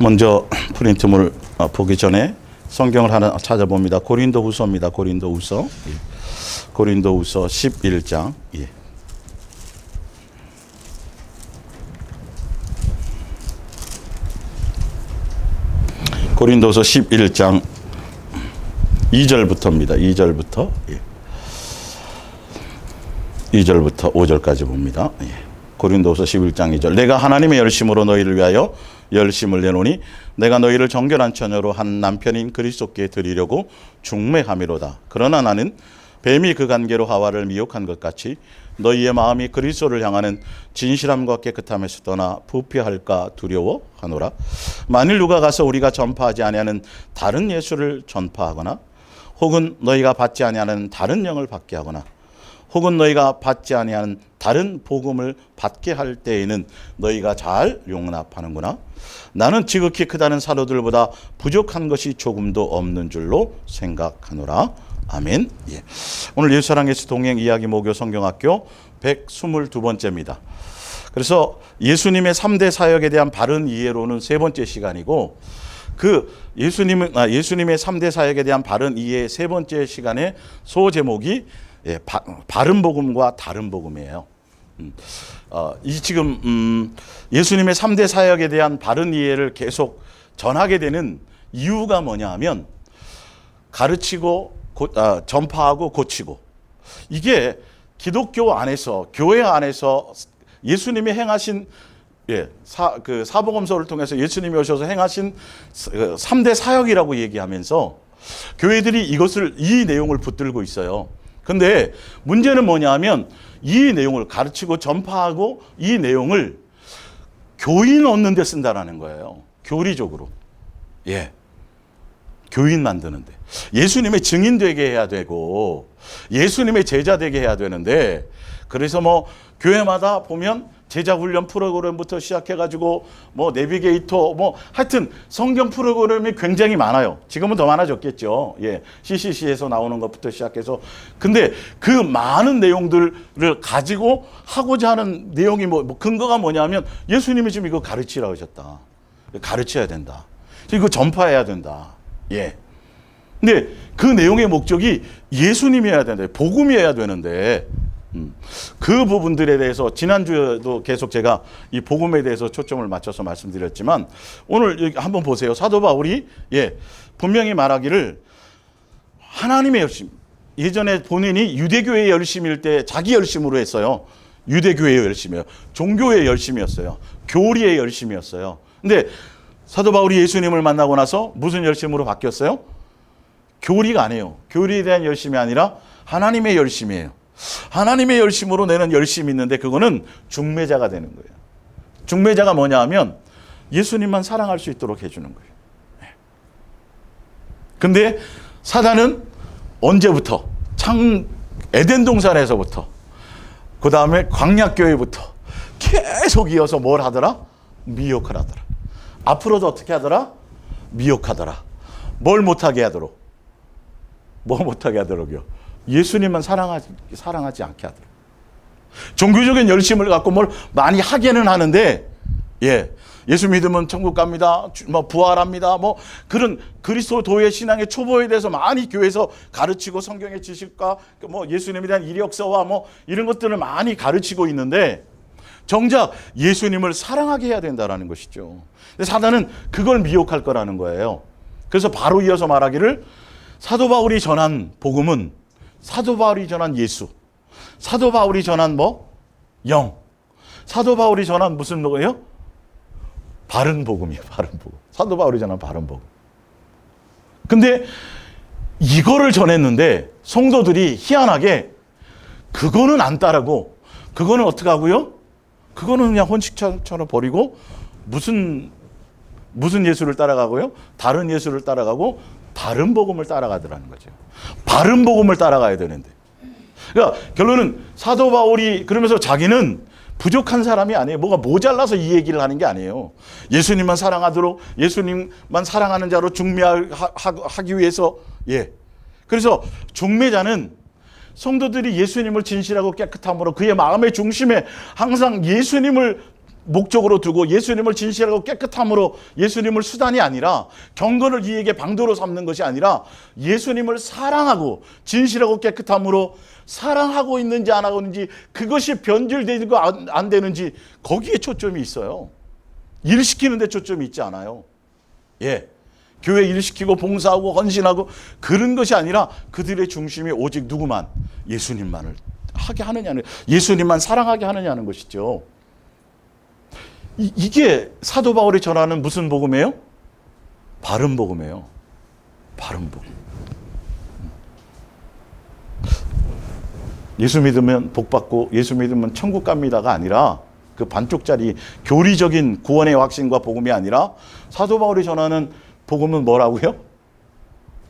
먼저 프린트물 보기 전에 성경을 하나 찾아봅니다. 고린도후서입니다. 고린도후서. 고린도후서 11장. 고린도서 11장 2절부터입니다. 2절부터 5절까지 봅니다. 고린도서 11장 2절. 내가 하나님의 열심으로 너희를 위하여 열심을 내노니 내가 너희를 정결한 처녀로 한 남편인 그리스도께 드리려고 중매함이로다. 그러나 나는 뱀이 그 관계로 하와를 미혹한 것 같이 너희의 마음이 그리스도를 향하는 진실함과 깨끗함에서 떠나 부패할까 두려워하노라. 만일 누가 가서 우리가 전파하지 아니하는 다른 예수를 전파하거나 혹은 너희가 받지 아니하는 다른 영을 받게 하거나 혹은 너희가 받지 아니하는 다른 복음을 받게 할 때에는 너희가 잘 용납하는구나. 나는 지극히 크다는 사도들보다 부족한 것이 조금도 없는 줄로 생각하노라. 아멘. 오늘 예수사랑예수 동행 이야기 모교 성경학교 122번째입니다. 그래서 예수님의 3대 사역에 대한 바른 이해로는 세 번째 시간이고, 그 예수님의 3대 사역에 대한 바른 이해의 세 번째 시간의 소제목이 바른 복음과 다른 복음이에요. 지금 예수님의 3대 사역에 대한 바른 이해를 계속 전하게 되는 이유가 뭐냐 하면, 가르치고 전파하고 고치고, 이게 기독교 안에서, 교회 안에서 예수님이 행하신 사복음서를 통해서 예수님이 오셔서 행하신 3대 사역이라고 얘기하면서 교회들이 이 내용을 붙들고 있어요. 근데 문제는 뭐냐 하면, 이 내용을 가르치고 전파하고 이 내용을 교인 얻는 데 쓴다라는 거예요. 교리적으로. 교인 만드는데. 예수님의 증인 되게 해야 되고 예수님의 제자 되게 해야 되는데, 그래서 교회마다 보면 제자 훈련 프로그램부터 시작해가지고 내비게이터 하여튼 성경 프로그램이 굉장히 많아요. 지금은 더 많아졌겠죠. CCC에서 나오는 것부터 시작해서. 근데 그 많은 내용들을 가지고 하고자 하는 내용이 근거가 뭐냐면, 예수님이 지금 이거 가르치라고 하셨다. 가르쳐야 된다. 이거 전파해야 된다. 근데 그 내용의 목적이 예수님이어야 된다. 복음이어야 되는데, 그 부분들에 대해서 지난주에도 계속 제가 이 복음에 대해서 초점을 맞춰서 말씀드렸지만, 오늘 여기 한번 보세요. 사도 바울이 분명히 말하기를 하나님의 열심, 예전에 본인이 유대교회의 열심일 때 자기 열심으로 했어요. 유대교회의 열심이에요. 종교의 열심이었어요. 교리의 열심이었어요. 근데 사도 바울이 예수님을 만나고 나서 무슨 열심으로 바뀌었어요? 교리가 아니에요. 교리에 대한 열심이 아니라 하나님의 열심이에요. 하나님의 열심으로 내는 열심이 있는데, 그거는 중매자가 되는 거예요. 중매자가 뭐냐 하면 예수님만 사랑할 수 있도록 해주는 거예요. 근데 사단은 언제부터? 에덴 동산에서부터, 그 다음에 광야교회부터 계속 이어서 뭘 하더라? 미혹을 하더라. 앞으로도 어떻게 하더라? 미혹하더라. 뭘 못하게 하도록? 뭐 못하게 하도록요? 예수님만 사랑하지 않게 하더라. 종교적인 열심을 갖고 뭘 많이 하기는 하는데, 예수 믿으면 천국 갑니다, 부활합니다, 그런 그리스도의 신앙의 초보에 대해서 많이 교회에서 가르치고, 성경의 지식과 예수님에 대한 이력서와 이런 것들을 많이 가르치고 있는데, 정작 예수님을 사랑하게 해야 된다라는 것이죠. 근데 사단은 그걸 미혹할 거라는 거예요. 그래서 바로 이어서 말하기를, 사도 바울이 전한 복음은 사도 바울이 전한 예수, 사도 바울이 전한 영, 사도 바울이 전한 무슨 거예요? 바른 복음이에요. 바른 복음. 사도 바울이 전한 바른 복음. 근데 이거를 전했는데 성도들이 희한하게 그거는 안 따르고, 그거는 어떻게 하고요? 그거는 그냥 헌식처럼 버리고 무슨 예수를 따라가고요? 다른 예수를 따라가고 다른 복음을 따라가더라는 거죠. 바른 복음을 따라가야 되는데. 그러니까 결론은 사도 바울이 그러면서 자기는 부족한 사람이 아니에요. 뭐가 모자라서 이 얘기를 하는 게 아니에요. 예수님만 사랑하도록, 예수님만 사랑하는 자로 중매하기 위해서. 그래서 중매자는 성도들이 예수님을 진실하고 깨끗함으로 그의 마음의 중심에 항상 예수님을 목적으로 두고 예수님을 진실하고 깨끗함으로 예수님을 수단이 아니라 경건을 이에게 방도로 삼는 것이 아니라 예수님을 사랑하고 진실하고 깨끗함으로 사랑하고 있는지 안 하고 있는지 그것이 변질되고 안 되는지 거기에 초점이 있어요. 일시키는 데 초점이 있지 않아요. 예, 교회 일시키고 봉사하고 헌신하고 그런 것이 아니라 그들의 중심이 오직 누구만? 예수님만을 하게 하느냐는, 예수님만 사랑하게 하느냐는 것이죠. 이게 사도 바울이 전하는 무슨 복음이에요? 바른 복음이에요. 바른 복음. 예수 믿으면 복 받고 예수 믿으면 천국 갑니다가 아니라 그 반쪽짜리 교리적인 구원의 확신과 복음이 아니라 사도 바울이 전하는 복음은 뭐라고요?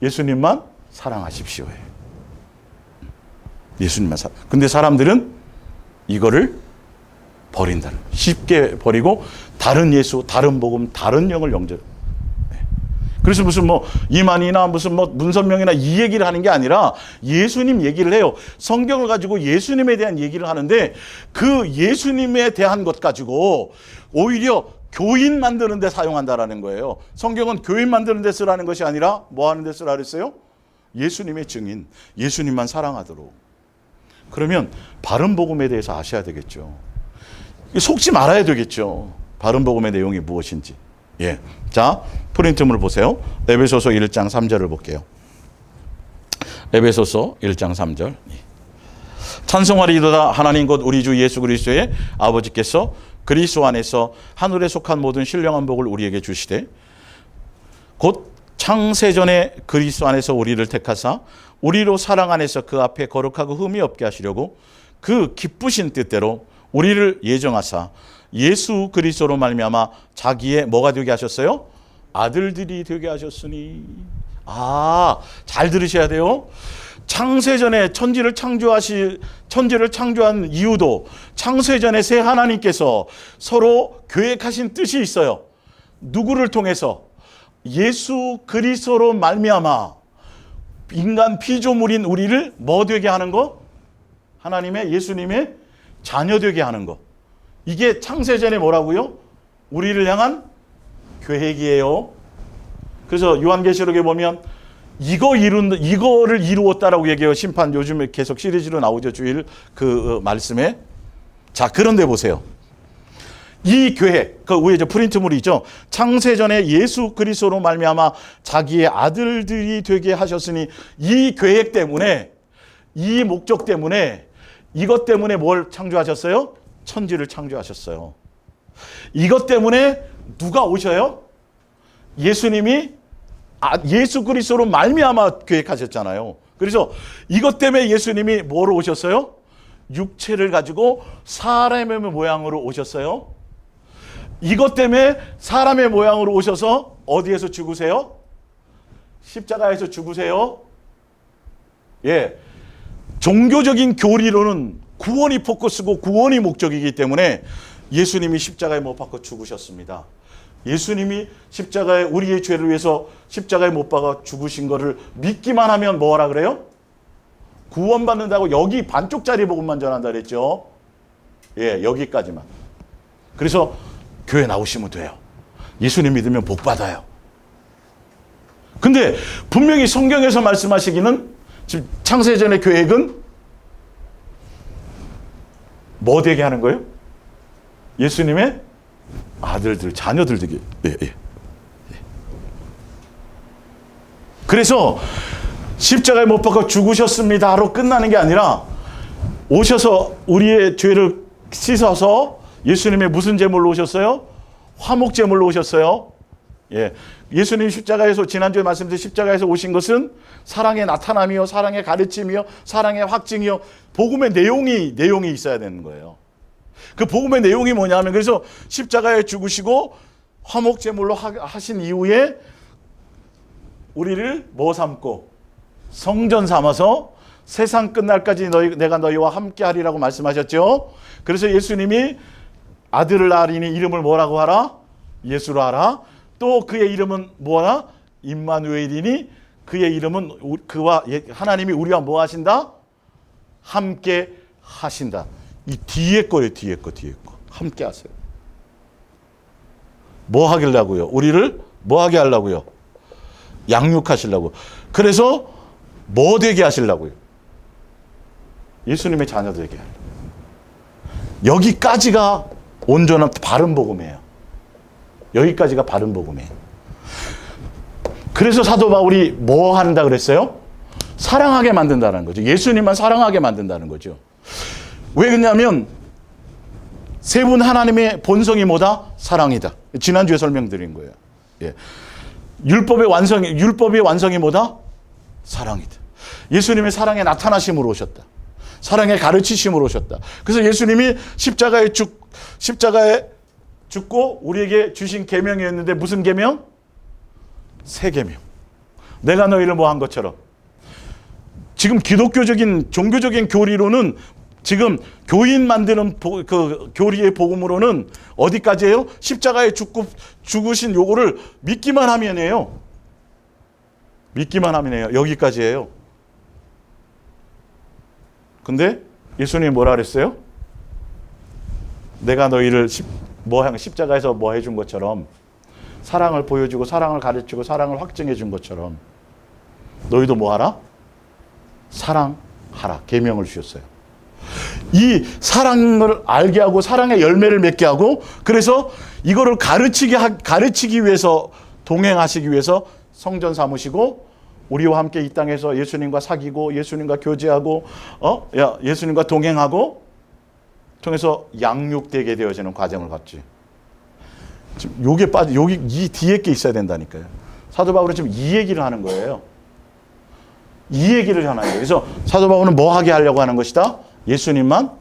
예수님만 사랑하십시오. 예수님만 사랑. 근데 사람들은 이거를 버린다는, 쉽게 버리고 다른 예수, 다른 복음, 다른 영을 영접. 그래서 무슨 뭐 이만희나 무슨 뭐 문선명이나 이 얘기를 하는 게 아니라 예수님 얘기를 해요. 성경을 가지고 예수님에 대한 얘기를 하는데 그 예수님에 대한 것 가지고 오히려 교인 만드는 데 사용한다라는 거예요. 성경은 교인 만드는 데 쓰라는 것이 아니라 뭐 하는 데 쓰라 그랬어요? 예수님의 증인, 예수님만 사랑하도록. 그러면 바른 복음에 대해서 아셔야 되겠죠. 속지 말아야 되겠죠. 바른 복음의 내용이 무엇인지. 예. 자, 프린트물 보세요. 에베소서 1장 3절을 볼게요. 에베소서 1장 3절. 찬송하리이도다 하나님 곧 우리 주 예수 그리스도의 아버지께서 그리스도 안에서 하늘에 속한 모든 신령한 복을 우리에게 주시되 곧 창세전에 그리스도 안에서 우리를 택하사 우리로 사랑 안에서 그 앞에 거룩하고 흠이 없게 하시려고 그 기쁘신 뜻대로 우리를 예정하사 예수 그리스도로 말미암아 자기의 뭐가 되게 하셨어요? 아들들이 되게 하셨으니. 잘 들으셔야 돼요. 창세전에 천지를 창조한 이유도 창세전에 새 하나님께서 서로 계획하신 뜻이 있어요. 누구를 통해서? 예수 그리스도로 말미암아 인간 피조물인 우리를 뭐 되게 하는 거? 하나님의, 예수님의 자녀 되게 하는 거. 이게 창세전에 뭐라고요? 우리를 향한 계획이에요. 그래서 요한계시록에 보면 이거를 이루었다라고 얘기해요. 심판 요즘에 계속 시리즈로 나오죠. 주일 그 말씀에. 자, 그런데 보세요. 이 계획, 그 위에 프린트물이 있죠. 창세전에 예수 그리스도로 말미암아 자기의 아들들이 되게 하셨으니 이 계획 때문에, 이 목적 때문에, 이것 때문에 뭘 창조하셨어요? 천지를 창조하셨어요. 이것 때문에 누가 오셔요? 예수님이 예수 그리스도로 말미암아 계획하셨잖아요. 그래서 이것 때문에 예수님이 뭐로 오셨어요? 육체를 가지고 사람의 모양으로 오셨어요. 이것 때문에 사람의 모양으로 오셔서 어디에서 죽으세요? 십자가에서 죽으세요. 예. 종교적인 교리로는 구원이 포커스고 구원이 목적이기 때문에 예수님이 십자가에 못 박혀 죽으셨습니다. 예수님이 십자가에 우리의 죄를 위해서 십자가에 못 박아 죽으신 것을 믿기만 하면 뭐라 그래요? 구원받는다고. 여기 반쪽짜리 복음만 전한다 그랬죠. 예, 여기까지만. 그래서 교회 나오시면 돼요. 예수님 믿으면 복 받아요. 근데 분명히 성경에서 말씀하시기는 지금 창세전의 계획은 뭐 되게 하는 거예요? 예수님의 아들들, 자녀들 되게. 예. 그래서 십자가에 못 박아 죽으셨습니다로 끝나는 게 아니라 오셔서 우리의 죄를 씻어서 예수님의 무슨 제물로 오셨어요? 화목 제물로 오셨어요. 예. 예수님 십자가에서, 지난주에 말씀드린 십자가에서 오신 것은 사랑의 나타남이요, 사랑의 가르침이요, 사랑의 확증이요, 복음의 내용이 있어야 되는 거예요. 그 복음의 내용이 뭐냐면, 그래서 십자가에 죽으시고 화목 제물로 하신 이후에 우리를 뭐 삼고? 성전 삼아서 세상 끝날까지 내가 너희와 함께 하리라고 말씀하셨죠. 그래서 예수님이 아들을 낳으리니 이름을 뭐라고 하라? 예수로 하라. 또 그의 이름은 뭐라? 임마누엘이니 그의 이름은 그와 하나님이 우리와 뭐 하신다? 함께 하신다. 이 뒤에 거예요. 뒤에 거. 함께 하세요. 뭐 하길라고요? 우리를 뭐 하게 하려고요? 양육하시려고. 그래서 뭐 되게 하시려고요? 예수님의 자녀 되게 하려고. 여기까지가 온전한 바른 복음이에요. 여기까지가 바른 복음이에요. 그래서 사도 바울이 뭐 한다 그랬어요? 사랑하게 만든다는 거죠. 예수님만 사랑하게 만든다는 거죠. 왜 그러냐면 세 분 하나님의 본성이 뭐다? 사랑이다. 지난주에 설명드린 거예요. 예. 율법의 완성이 뭐다? 사랑이다. 예수님의 사랑에 나타나심으로 오셨다. 사랑의 가르치심으로 오셨다. 그래서 예수님이 십자가에 죽고 우리에게 주신 계명이었는데 무슨 계명? 새 계명. 내가 너희를 뭐 한 것처럼. 지금 기독교적인 종교적인 교리로는 지금 교인 만드는 그 교리의 복음으로는 어디까지예요? 십자가에 죽으신 요거를 믿기만 하면이에요. 믿기만 하면이에요. 여기까지예요. 근데 예수님이 뭐라 그랬어요? 내가 너희를 십자가에서 뭐 해준 것처럼 사랑을 보여주고 사랑을 가르치고 사랑을 확증해 준 것처럼 너희도 뭐 하라? 사랑하라. 계명을 주셨어요. 이 사랑을 알게 하고 사랑의 열매를 맺게 하고 그래서 이거를 가르치기 위해서 동행하시기 위해서 성전 삼으시고 우리와 함께 이 땅에서 예수님과 사귀고 예수님과 교제하고 예수님과 동행하고 통해서 양육되게 되어지는 과정을 갖지. 지금 여기 이 뒤에 게 있어야 된다니까요. 사도 바울은 지금 이 얘기를 하는 거예요. 이 얘기를 하는 거예요. 그래서 사도 바울은 뭐 하게 하려고 하는 것이다? 예수님만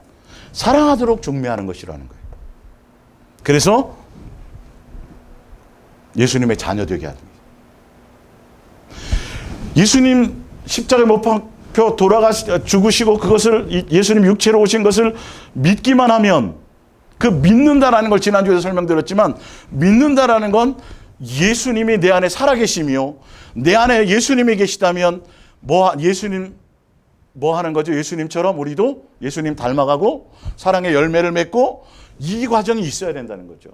사랑하도록 중매하는 것이라는 거예요. 그래서 예수님의 자녀 되게 하는 거예요. 예수님 십자가에 못 박혀 죽으시고 그것을 예수님 육체로 오신 것을 믿기만 하면 그 믿는다라는 걸 지난주에도 설명드렸지만 믿는다라는 건 예수님이 내 안에 살아계시며 내 안에 예수님이 계시다면 예수님 뭐 하는 거죠? 예수님처럼 우리도 예수님 닮아가고 사랑의 열매를 맺고 이 과정이 있어야 된다는 거죠.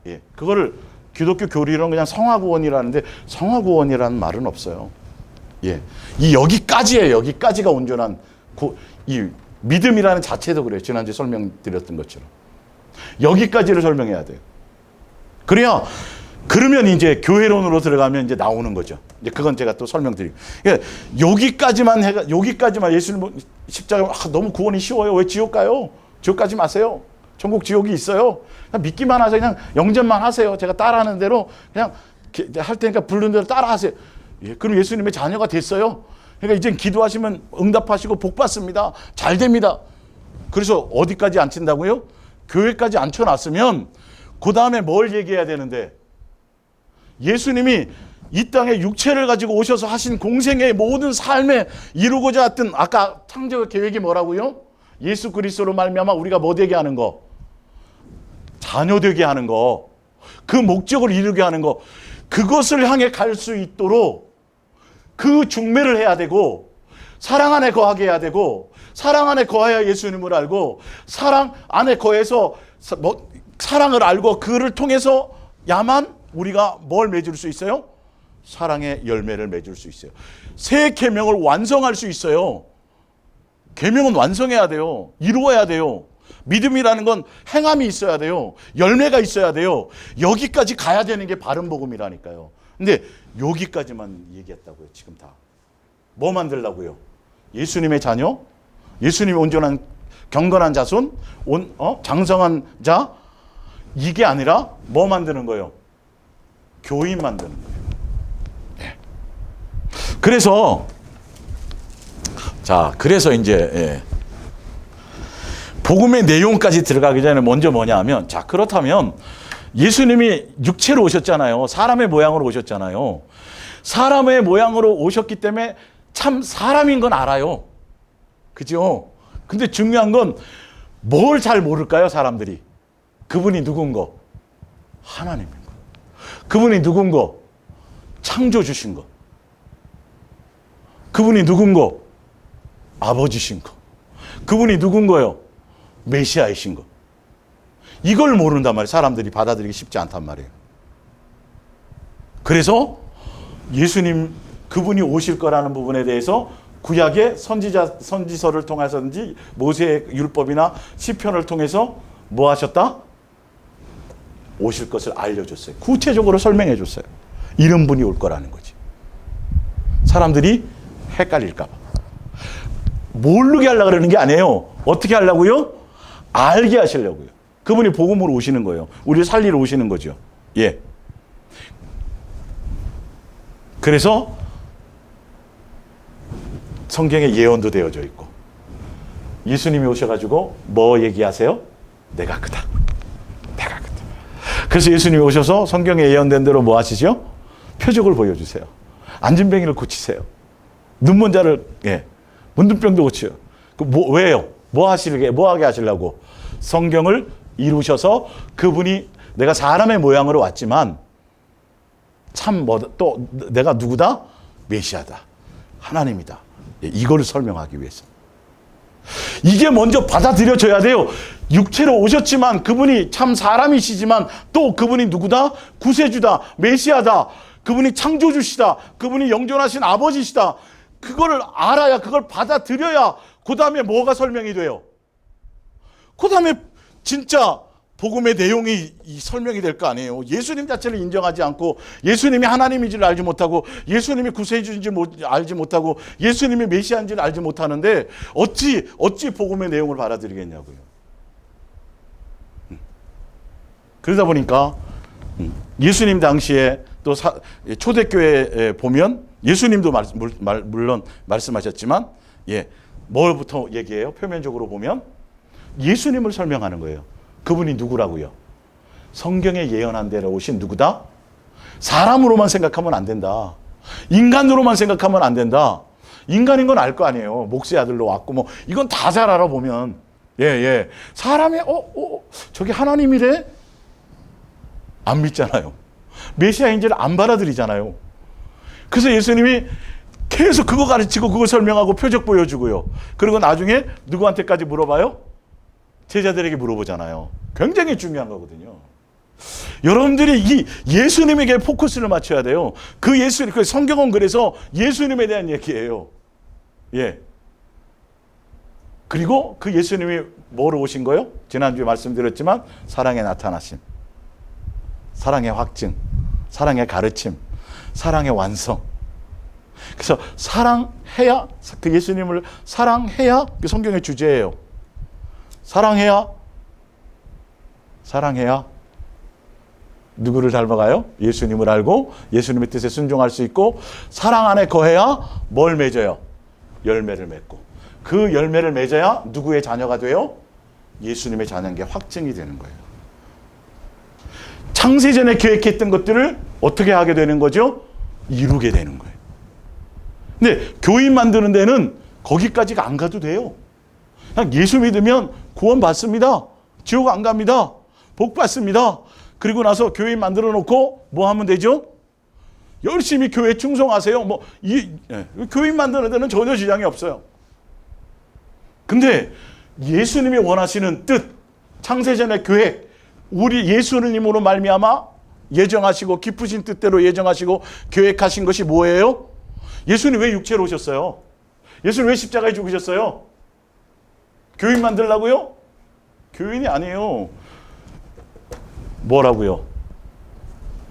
예, 그거를 기독교 교리로는 그냥 성화구원이라는데 성화구원이라는 말은 없어요. 예, 여기까지예요. 여기까지가 온전한 이 믿음이라는 자체도 그래요. 지난주에 설명드렸던 것처럼 여기까지를 설명해야 돼요. 그러면 이제 교회론으로 들어가면 이제 나오는 거죠. 이제 그건 제가 또 설명드리고. 그러니까 여기까지만 예수님 십자가 너무 구원이 쉬워요. 왜 지옥 가요? 지옥 가지 마세요. 천국 지옥이 있어요. 그냥 믿기만 하세요. 그냥 영접만 하세요. 제가 따라하는 대로 그냥 할 테니까 부르는 대로 따라하세요. 예, 그럼 예수님의 자녀가 됐어요. 그러니까 이제 기도하시면 응답하시고 복 받습니다. 잘 됩니다. 그래서 어디까지 앉힌다고요? 교회까지 앉혀놨으면 그 다음에 뭘 얘기해야 되는데 예수님이 이 땅에 육체를 가지고 오셔서 하신 공생의 모든 삶에 이루고자 했던 아까 창조 계획이 뭐라고요? 예수 그리스도로 말미암아 우리가 뭐 되게 하는 거? 자녀 되게 하는 거. 그 목적을 이루게 하는 거. 그것을 향해 갈 수 있도록 그 중매를 해야 되고 사랑 안에 거하게 해야 되고 사랑 안에 거해야 예수님을 알고 사랑 안에 거해서 사랑을 알고 그를 통해서 야만 우리가 뭘 맺을 수 있어요? 사랑의 열매를 맺을 수 있어요. 새 계명을 완성할 수 있어요. 계명은 완성해야 돼요. 이루어야 돼요. 믿음이라는 건 행함이 있어야 돼요. 열매가 있어야 돼요. 여기까지 가야 되는 게 바른 복음이라니까요. 근데 여기까지만 얘기했다고요. 지금 다. 뭐 만들려고요? 예수님의 자녀? 예수님의 온전한 경건한 자손? 장성한 자? 이게 아니라 뭐 만드는 거예요? 교인 만드는 거예요. 예. 그래서 이제 복음의 내용까지 들어가기 전에 먼저 뭐냐 하면 그렇다면 예수님이 육체로 오셨잖아요. 사람의 모양으로 오셨잖아요. 사람의 모양으로 오셨기 때문에 참 사람인 건 알아요. 그죠? 근데 중요한 건 뭘 잘 모를까요, 사람들이? 그분이 누군 거? 하나님인 거. 그분이 누군 거? 창조 주신 거. 그분이 누군 거? 아버지신 거. 그분이 누군 거요? 메시아이신 거. 이걸 모른단 말이에요. 사람들이 받아들이기 쉽지 않단 말이에요. 그래서 예수님 그분이 오실 거라는 부분에 대해서 구약의 선지서를 통해서든지 모세의 율법이나 시편을 통해서 뭐 하셨다? 오실 것을 알려줬어요. 구체적으로 설명해 줬어요. 이런 분이 올 거라는 거지. 사람들이 헷갈릴까 봐. 모르게 하려고 그러는 게 아니에요. 어떻게 하려고요? 알게 하시려고요. 그분이 복음으로 오시는 거예요. 우리를 살리러 오시는 거죠. 예. 그래서 성경에 예언도 되어져 있고, 예수님이 오셔가지고 뭐 얘기하세요? 내가 크다. 내가 크다. 그래서 예수님이 오셔서 성경에 예언된 대로 뭐 하시죠? 표적을 보여주세요. 안진뱅이를 고치세요. 눈먼 자를, 예, 문둥병도 고쳐요. 왜요? 뭐 하게 하시려고? 성경을 이루셔서 그분이 내가 사람의 모양으로 왔지만 참 또 내가 누구다? 메시아다. 하나님이다. 이걸 설명하기 위해서. 이게 먼저 받아들여져야 돼요. 육체로 오셨지만 그분이 참 사람이시지만 또 그분이 누구다? 구세주다. 메시아다. 그분이 창조주시다. 그분이 영존하신 아버지시다. 그거를 알아야, 그걸 받아들여야 그 다음에 뭐가 설명이 돼요? 그 다음에 진짜 복음의 내용이 설명이 될 거 아니에요. 예수님 자체를 인정하지 않고, 예수님이 하나님인지를 알지 못하고, 예수님이 구세주인지 알지 못하고, 예수님이 메시아인지를 알지 못하는데 어찌 복음의 내용을 받아들이겠냐고요. 그러다 보니까 예수님 당시에 또 초대교회에 보면 예수님도 물론 말씀하셨지만, 예, 뭘부터 얘기해요? 표면적으로 보면 예수님을 설명하는 거예요. 그분이 누구라고요? 성경에 예언한 대로 오신 누구다? 사람으로만 생각하면 안 된다. 인간으로만 생각하면 안 된다. 인간인 건 알 거 아니에요. 목수의 아들로 왔고 뭐 이건 다 잘 알아보면, 예. 사람이 저게 하나님이래? 안 믿잖아요. 메시아인지를 안 받아들이잖아요. 그래서 예수님이 계속 그거 가르치고 그거 설명하고 표적 보여주고요. 그리고 나중에 누구한테까지 물어봐요? 제자들에게 물어보잖아요. 굉장히 중요한 거거든요. 여러분들이 이 예수님에게 포커스를 맞춰야 돼요. 그 성경은 그래서 예수님에 대한 얘기예요. 예. 그리고 그 예수님이 뭐로 오신 거예요? 지난주에 말씀드렸지만 사랑의 나타나심, 사랑의 확증, 사랑의 가르침, 사랑의 완성. 그래서 사랑해야, 그 예수님을 사랑해야 그 성경의 주제예요. 사랑해야 누구를 닮아가요? 예수님을 알고 예수님의 뜻에 순종할 수 있고, 사랑 안에 거해야 뭘 맺어요? 열매를 맺고, 그 열매를 맺어야 누구의 자녀가 돼요? 예수님의 자녀인 게 확증이 되는 거예요. 창세전에 계획했던 것들을 어떻게 하게 되는 거죠? 이루게 되는 거예요. 근데 교인 만드는 데는 거기까지가 안 가도 돼요. 그냥 예수 믿으면 구원 받습니다. 지옥 안 갑니다. 복 받습니다. 그리고 나서 교회 만들어 놓고 뭐 하면 되죠? 열심히 교회 충성하세요. 교인 만드는 데는 전혀 지장이 없어요. 근데 예수님이 원하시는 뜻, 창세전의 계획, 우리 예수님으로 말미암아 예정하시고 기쁘신 뜻대로 예정하시고 계획하신 것이 뭐예요? 예수님 왜 육체로 오셨어요? 예수님 왜 십자가에 죽으셨어요? 교인 만들라고요? 교인이 아니에요. 뭐라고요?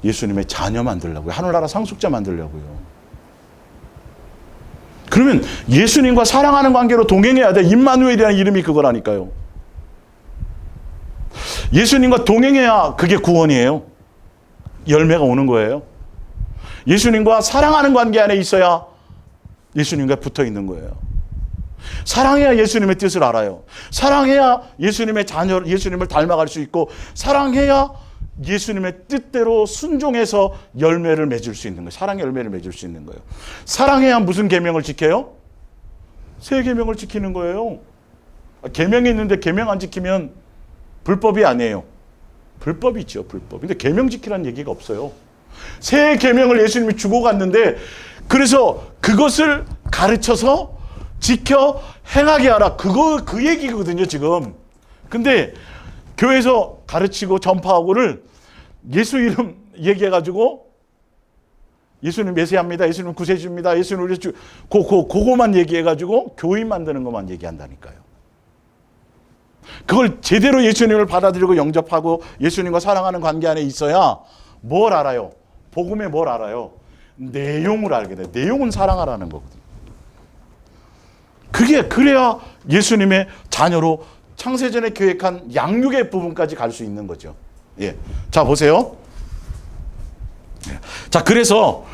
예수님의 자녀 만들려고요. 하늘나라 상속자 만들려고요. 그러면 예수님과 사랑하는 관계로 동행해야 돼. 임마누엘이라는 이름이 그거라니까요. 예수님과 동행해야 그게 구원이에요. 열매가 오는 거예요. 예수님과 사랑하는 관계 안에 있어야 예수님과 붙어 있는 거예요. 사랑해야 예수님의 뜻을 알아요. 사랑해야 예수님의 자녀, 예수님을 닮아갈 수 있고, 사랑해야 예수님의 뜻대로 순종해서 열매를 맺을 수 있는 거예요. 사랑의 열매를 맺을 수 있는 거예요. 사랑해야 무슨 계명을 지켜요? 새 계명을 지키는 거예요. 계명이 있는데 계명 안 지키면 불법이 아니에요. 불법이죠, 불법. 근데 계명 지키라는 얘기가 없어요. 새 계명을 예수님이 주고 갔는데, 그래서 그것을 가르쳐서 지켜 행하게 하라. 그 얘기거든요, 지금. 근데 교회에서 가르치고 전파하고를 예수 이름 얘기해가지고 예수님 메시아입니다. 예수님 구세주입니다. 예수님 우리 주 그거만 얘기해가지고 교인 만드는 것만 얘기한다니까요. 그걸 제대로 예수님을 받아들이고 영접하고 예수님과 사랑하는 관계 안에 있어야 뭘 알아요? 복음에 뭘 알아요? 내용을 알게 돼. 내용은 사랑하라는 거거든요. 그래야 예수님의 자녀로 창세전에 계획한 양육의 부분까지 갈 수 있는 거죠. 예. 자, 보세요. 자, 그래서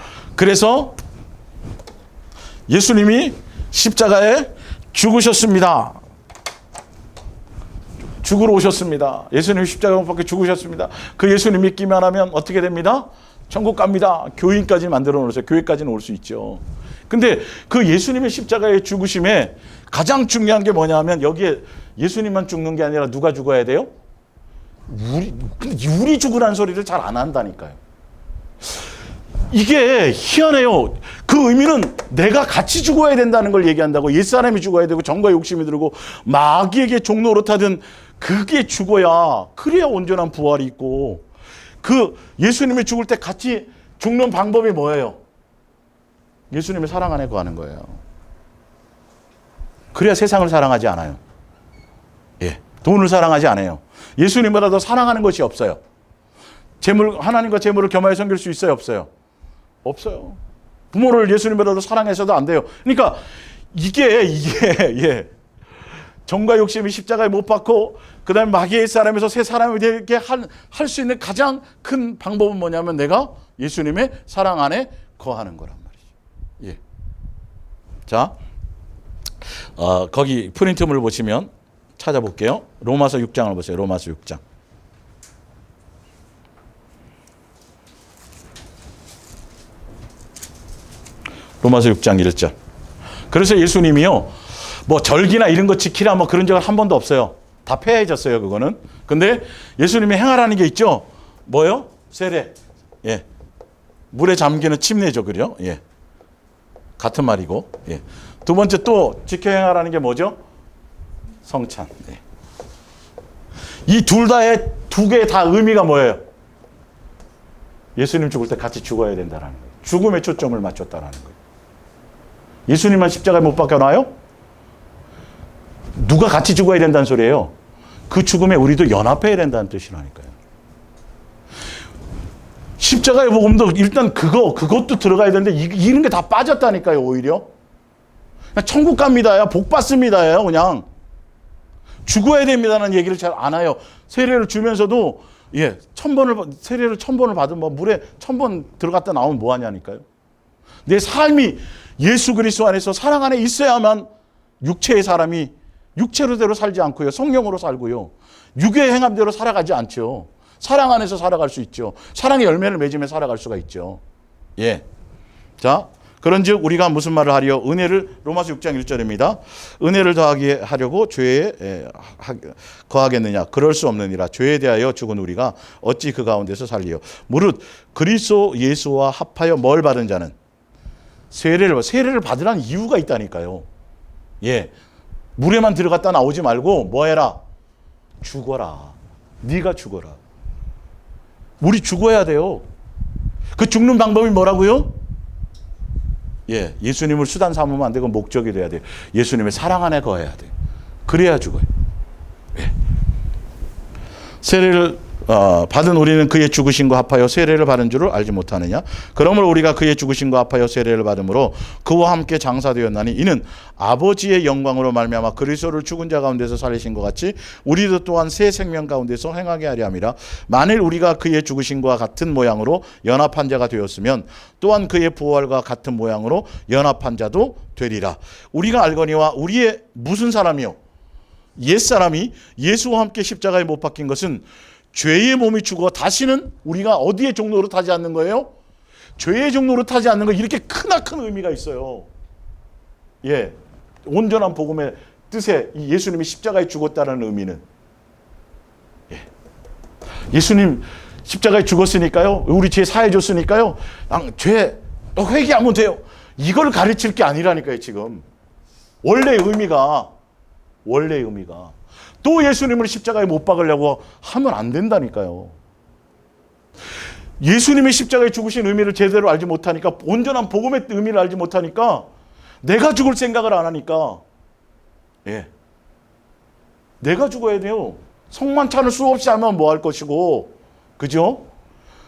예수님이 십자가에 죽으셨습니다. 죽으러 오셨습니다. 예수님이 십자가에 못 박혀 죽으셨습니다. 그 예수님 믿기만 하면 어떻게 됩니다? 천국 갑니다. 교인까지 만들어 놓으세요. 교회까지는 올 수 있죠. 근데 그 예수님의 십자가의 죽으심에 가장 중요한 게 뭐냐면 여기에 예수님만 죽는 게 아니라 누가 죽어야 돼요? 우리 죽으라는 소리를 잘 안 한다니까요. 이게 희한해요. 그 의미는 내가 같이 죽어야 된다는 걸 얘기한다고. 옛사람이 죽어야 되고 정과 욕심이 들고 마귀에게 종로 노릇하든 그게 죽어야, 그래야 온전한 부활이 있고, 그 예수님이 죽을 때 같이 죽는 방법이 뭐예요? 예수님의 사랑 안에 거하는 거예요. 그래야 세상을 사랑하지 않아요. 예, 돈을 사랑하지 않아요. 예수님보다 더 사랑하는 것이 없어요. 하나님과 재물을 겸하여 섬길 수 있어요, 없어요? 없어요. 부모를 예수님보다 더 사랑해서도 안 돼요. 그러니까 이게 예. 정과 욕심이 십자가에 못 박고 그다음에 마귀의 사람에서 새 사람이 되게 할 수 있는 가장 큰 방법은 뭐냐면 내가 예수님의 사랑 안에 거하는 거란 말이죠. 예. 자, 거기 프린트물 보시면 찾아볼게요. 로마서 6장을 보세요. 로마서 6장. 로마서 6장 1절. 그래서 예수님이요, 뭐 절기나 이런 거 지키라 뭐 그런 적은 한 번도 없어요. 다 폐해졌어요, 그거는. 근데 예수님이 행하라는 게 있죠. 뭐요? 세례. 예. 물에 잠기는 침례죠, 그죠? 예. 같은 말이고. 예. 두 번째 또 지켜 행하라는 게 뭐죠? 성찬. 예. 이 두 개 다 의미가 뭐예요? 예수님 죽을 때 같이 죽어야 된다는 거예요. 죽음에 초점을 맞췄다는 거예요. 예수님만 십자가에 못 박혀놔요? 누가 같이 죽어야 된다는 소리예요. 그 죽음에 우리도 연합해야 된다는 뜻이라니까요. 십자가의 복음도 일단 그것도 들어가야 되는데 이런 게 다 빠졌다니까요, 오히려. 그냥 천국 갑니다야, 복 받습니다예요, 그냥. 죽어야 됩니다는 얘기를 잘 안 해요. 세례를 주면서도 예, 세례를 1000번을 받으면 뭐 물에 1000번 들어갔다 나오면 뭐 하냐니까요. 내 삶이 예수 그리스도 안에서 사랑 안에 있어야만 육체의 사람이 육체로대로 살지 않고요. 성령으로 살고요. 육의 행함대로 살아가지 않죠. 사랑 안에서 살아갈 수 있죠. 사랑의 열매를 맺으며 살아갈 수가 있죠. 예. 자, 그런즉 우리가 무슨 말을 하리요? 은혜를, 로마서 6장 1절입니다. 은혜를 더하게 하려고 죄에 거하겠느냐? 그럴 수 없느니라. 죄에 대하여 죽은 우리가 어찌 그 가운데서 살리요? 무릇 그리스도 예수와 합하여 뭘 받은 자는 세례를 받으라는 이유가 있다니까요. 예. 물에만 들어갔다 나오지 말고 뭐 해라? 죽어라. 네가 죽어라. 우리 죽어야 돼요. 그 죽는 방법이 뭐라고요? 예, 예수님을 수단 삼으면 안 되고 목적이 돼야 돼요. 예수님의 사랑 안에 거해야 돼요. 그래야 죽어요. 예. 세례를 받은 우리는 그의 죽으심과 합하여 세례를 받은 줄을 알지 못하느냐? 그러므로 우리가 그의 죽으심과 합하여 세례를 받음으로 그와 함께 장사되었나니 이는 아버지의 영광으로 말미암아 그리스도를 죽은 자 가운데서 살리신 것 같이 우리도 또한 새 생명 가운데서 행하게 하려 함이라. 만일 우리가 그의 죽으심과 같은 모양으로 연합한 자가 되었으면 또한 그의 부활과 같은 모양으로 연합한 자도 되리라. 우리가 알거니와 우리의 무슨 사람이요? 옛사람이 예수와 함께 십자가에 못 박힌 것은 죄의 몸이 죽어 다시는 우리가 어디에 종로로 타지 않는 거예요? 죄의 종로로 타지 않는 거. 이렇게 크나큰 의미가 있어요. 예, 온전한 복음의 뜻에 예수님이 십자가에 죽었다는 의미는, 예, 예수님 십자가에 죽었으니까요, 우리 죄 사해 줬으니까요, 죄 회개하면 돼요. 이걸 가르칠 게 아니라니까요. 지금 원래의 의미가 또 예수님을 십자가에 못 박으려고 하면 안 된다니까요. 예수님이 십자가에 죽으신 의미를 제대로 알지 못하니까, 온전한 복음의 의미를 알지 못하니까, 내가 죽을 생각을 안 하니까, 예, 내가 죽어야 돼요. 성만찬을 수없이 하면 뭐 할 것이고, 그죠?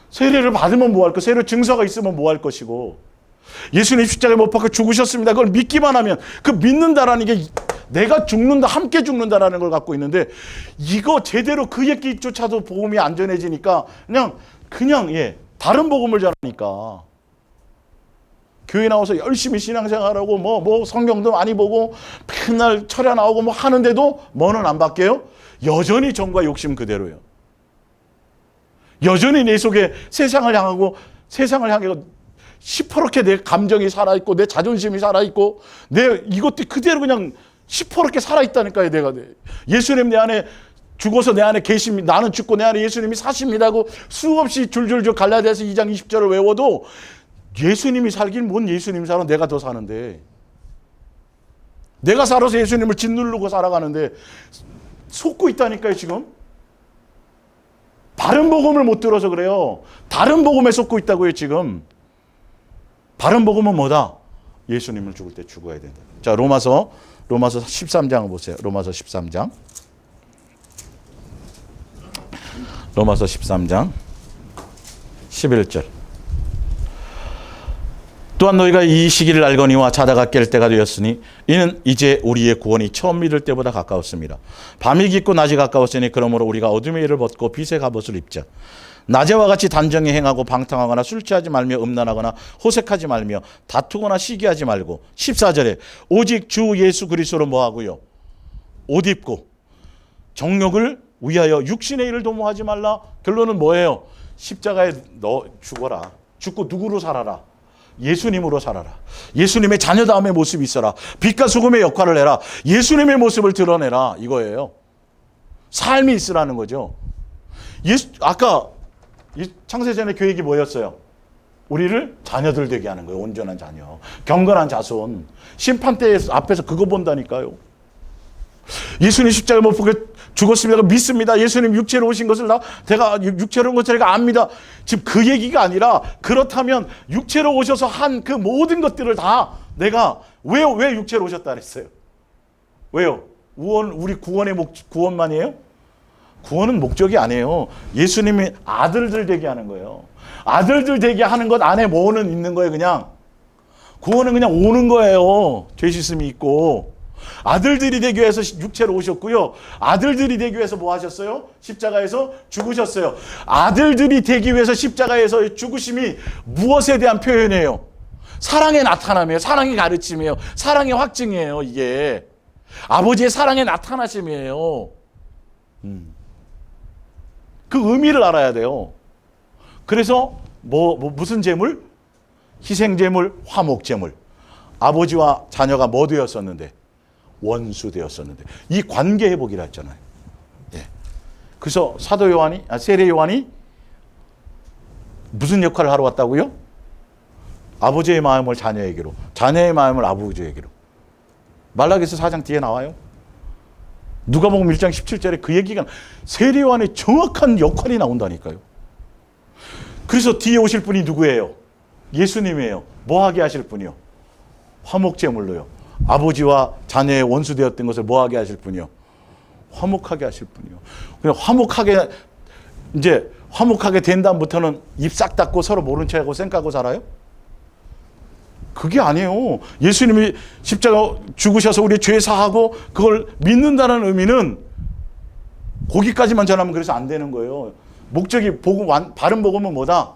세례를 받으면 뭐 할 거, 세례 증서가 있으면 뭐 할 것이고, 예수님 십자가에 못 박혀 죽으셨습니다. 그걸 믿기만 하면, 그 믿는다라는 게 내가 죽는다, 함께 죽는다라는 걸 갖고 있는데, 이거 제대로 그 얘기조차도 복음이 안 전해지니까 그냥 예, 다른 복음을 전하니까, 교회 나와서 열심히 신앙생활하고 뭐 성경도 많이 보고 맨날 철야 나오고 뭐 하는데도 뭐는 안 바뀌어요? 여전히 정과 욕심 그대로예요. 여전히 내 속에 세상을 향해 시퍼렇게 내 감정이 살아있고, 내 자존심이 살아있고, 내 이것도 그대로 그냥 시퍼렇게 살아있다니까요. 내가 예수님 내 안에 죽어서 내 안에 계십니다. 나는 죽고 내 안에 예수님이 사십니다고 수없이 줄줄줄 갈라디아서 2장 20절을 외워도 예수님이 살긴 뭔 예수님 살아, 내가 더 사는데. 내가 살아서 예수님을 짓누르고 살아가는데 속고 있다니까요. 지금 바른 복음을 못 들어서 그래요. 다른 복음에 속고 있다고요. 지금 바른 복음은 뭐다? 예수님을 죽을 때 죽어야 된다. 자, 로마서 13장을 보세요. 로마서 13장. 로마서 13장 11절. 또한 너희가 이 시기를 알거니와 자다가 깰 때가 되었으니 이는 이제 우리의 구원이 처음 믿을 때보다 가까웠습니다. 밤이 깊고 낮이 가까웠으니 그러므로 우리가 어둠의 일을 벗고 빛의 갑옷을 입자. 낮에와 같이 단정히 행하고 방탕하거나 술 취하지 말며 음란하거나 호색하지 말며 다투거나 시기하지 말고, 14절에 오직 주 예수 그리스도로 뭐하고요? 옷 입고 정욕을 위하여 육신의 일을 도모하지 말라. 결론은 뭐예요? 십자가에 너 죽어라. 죽고 누구로 살아라? 예수님으로 살아라. 예수님의 자녀다움의 모습이 있어라. 빛과 소금의 역할을 해라. 예수님의 모습을 드러내라. 이거예요. 삶이 있으라는 거죠. 아까 창세전의 계획이 뭐였어요? 우리를 자녀들 되게 하는 거예요. 온전한 자녀, 경건한 자손. 심판대 앞에서 그거 본다니까요. 예수님 십자가에 못 박혀 죽었습니다. 믿습니다. 예수님 육체로 오신 것을 제가 육체로 온 것을 제가 압니다. 지금 그 얘기가 아니라, 그렇다면 육체로 오셔서 한 그 모든 것들을 다 내가 왜 육체로 오셨다 그랬어요? 왜요? 우리 구원의 구원만이에요? 구원은 목적이 아니에요. 예수님이 아들들 되게 하는 거예요. 아들들 되게 하는 것 안에 뭐는 있는 거예요. 그냥 구원은 그냥 오는 거예요. 죄 씻음이 있고. 아들들이 되기 위해서 육체로 오셨고요. 아들들이 되기 위해서 뭐 하셨어요? 십자가에서 죽으셨어요. 아들들이 되기 위해서 십자가에서 죽으심이 무엇에 대한 표현이에요? 사랑의 나타남이에요. 사랑의 가르침이에요. 사랑의 확증이에요. 이게 아버지의 사랑의 나타나심이에요. 그 의미를 알아야 돼요. 그래서 무슨 제물? 희생제물, 화목제물. 아버지와 자녀가 뭐 되었었는데? 원수 되었었는데. 이 관계 회복이라 했잖아요. 예. 그래서 세례 요한이 무슨 역할을 하러 왔다고요? 아버지의 마음을 자녀에게로, 자녀의 마음을 아버지에게로. 말라기서 4장 뒤에 나와요. 누가복음 1장 17절에 그 얘기가, 세례 요한의 정확한 역할이 나온다니까요. 그래서 뒤에 오실 분이 누구예요? 예수님이에요. 뭐 하게 하실 분이요? 화목제물로요. 아버지와 자녀의 원수 되었던 것을 뭐 하게 하실 분이요? 화목하게 하실 분이요. 그냥 화목하게 된 다음부터는 입 싹 닫고 서로 모른 척하고 쌩까고 살아요? 그게 아니에요. 예수님이 십자가 죽으셔서 우리 죄 사하고 그걸 믿는다는 의미는 거기까지만 전하면 그래서 안 되는 거예요. 목적이 바른 복음은 뭐다?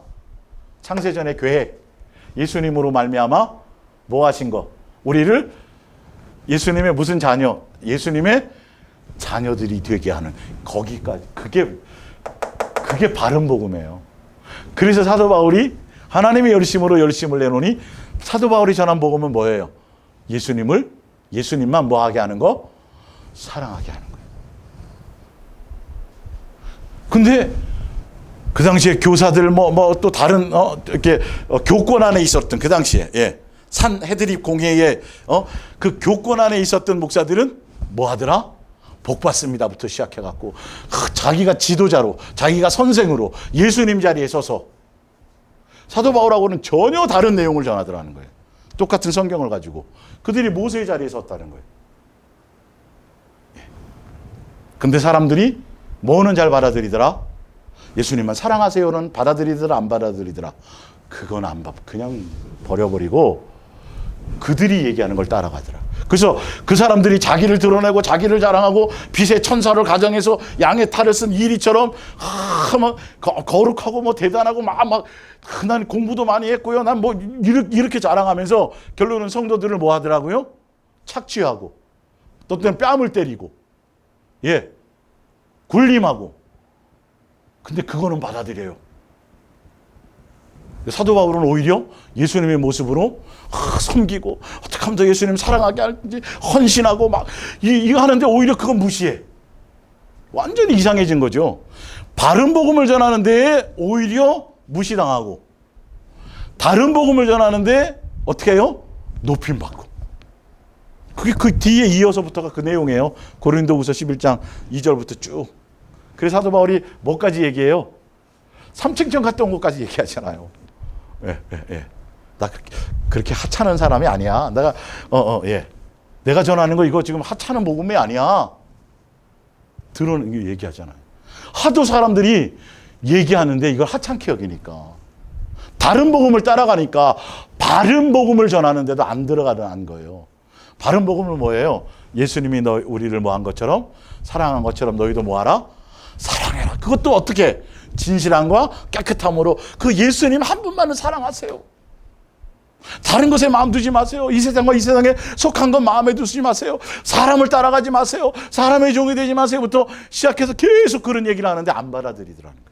창세전의 계획. 예수님으로 말미암아 뭐 하신 거? 우리를 예수님의 무슨 자녀? 예수님의 자녀들이 되게 하는 거기까지. 그게 바른 복음이에요. 그래서 사도 바울이 하나님의 열심으로 열심을 내노니, 사도 바울이 전한 복음은 뭐예요? 예수님만 뭐 하게 하는 거? 사랑하게 하는 거예요. 근데 그 당시에 교사들 또 다른 이렇게 교권 안에 있었던 그 당시에 산 헤드립 공회에 그 교권 안에 있었던 목사들은 뭐 하더라? 복 받습니다부터 시작해갖고 자기가 지도자로, 자기가 선생으로 예수님 자리에 서서 사도 바울하고는 전혀 다른 내용을 전하더라는 거예요. 똑같은 성경을 가지고 그들이 모세의 자리에 섰다는 거예요. 근데 사람들이 뭐는 잘 받아들이더라? 예수님만 사랑하세요는 받아들이더라, 안 받아들이더라? 그건 안 받, 그냥 버려버리고 그들이 얘기하는 걸 따라가더라. 그래서 그 사람들이 자기를 드러내고 자기를 자랑하고 빛의 천사를 가정해서 양의 탈을 쓴 이리처럼 막 거룩하고 뭐 대단하고 막 난 공부도 많이 했고요. 난 뭐 이렇게 자랑하면서 결론은 성도들을 뭐 하더라고요? 착취하고 또 때는 뺨을 때리고 굴림하고. 근데 그거는 받아들여요. 사도 바울은 오히려 예수님의 모습으로 섬기고 어떻게 하면 더 예수님 사랑하게 할지 헌신하고 막 이거 하는데 오히려 그건 무시해. 완전히 이상해진 거죠. 바른 복음을 전하는데 오히려 무시당하고, 다른 복음을 전하는데 어떻게 해요? 높임받고. 그게 그 뒤에 이어서부터가 그 내용이에요. 고린도후서 11장 2절부터 쭉. 그래서 사도 바울이 뭐까지 얘기해요? 삼층천 갔다 온 것까지 얘기하잖아요. 나 그렇게 하찮은 사람이 아니야. 내가 전하는 거 이거 지금 하찮은 복음이 아니야. 들어는 얘기하잖아요. 하도 사람들이 얘기하는데 이걸 하찮게 여기니까, 다른 복음을 따라가니까 바른 복음을 전하는데도 안 들어가는 거예요. 바른 복음은 뭐예요? 예수님이 우리를 뭐 한 것처럼, 사랑한 것처럼 너희도 뭐 하라? 사랑해라. 그것도 어떻게? 진실함과 깨끗함으로 그 예수님 한 분만은 사랑하세요. 다른 것에 마음 두지 마세요. 이 세상과 이 세상에 속한 것 마음에 두지 마세요. 사람을 따라가지 마세요. 사람의 종이 되지 마세요부터 시작해서 계속 그런 얘기를 하는데 안 받아들이더라는 거예요.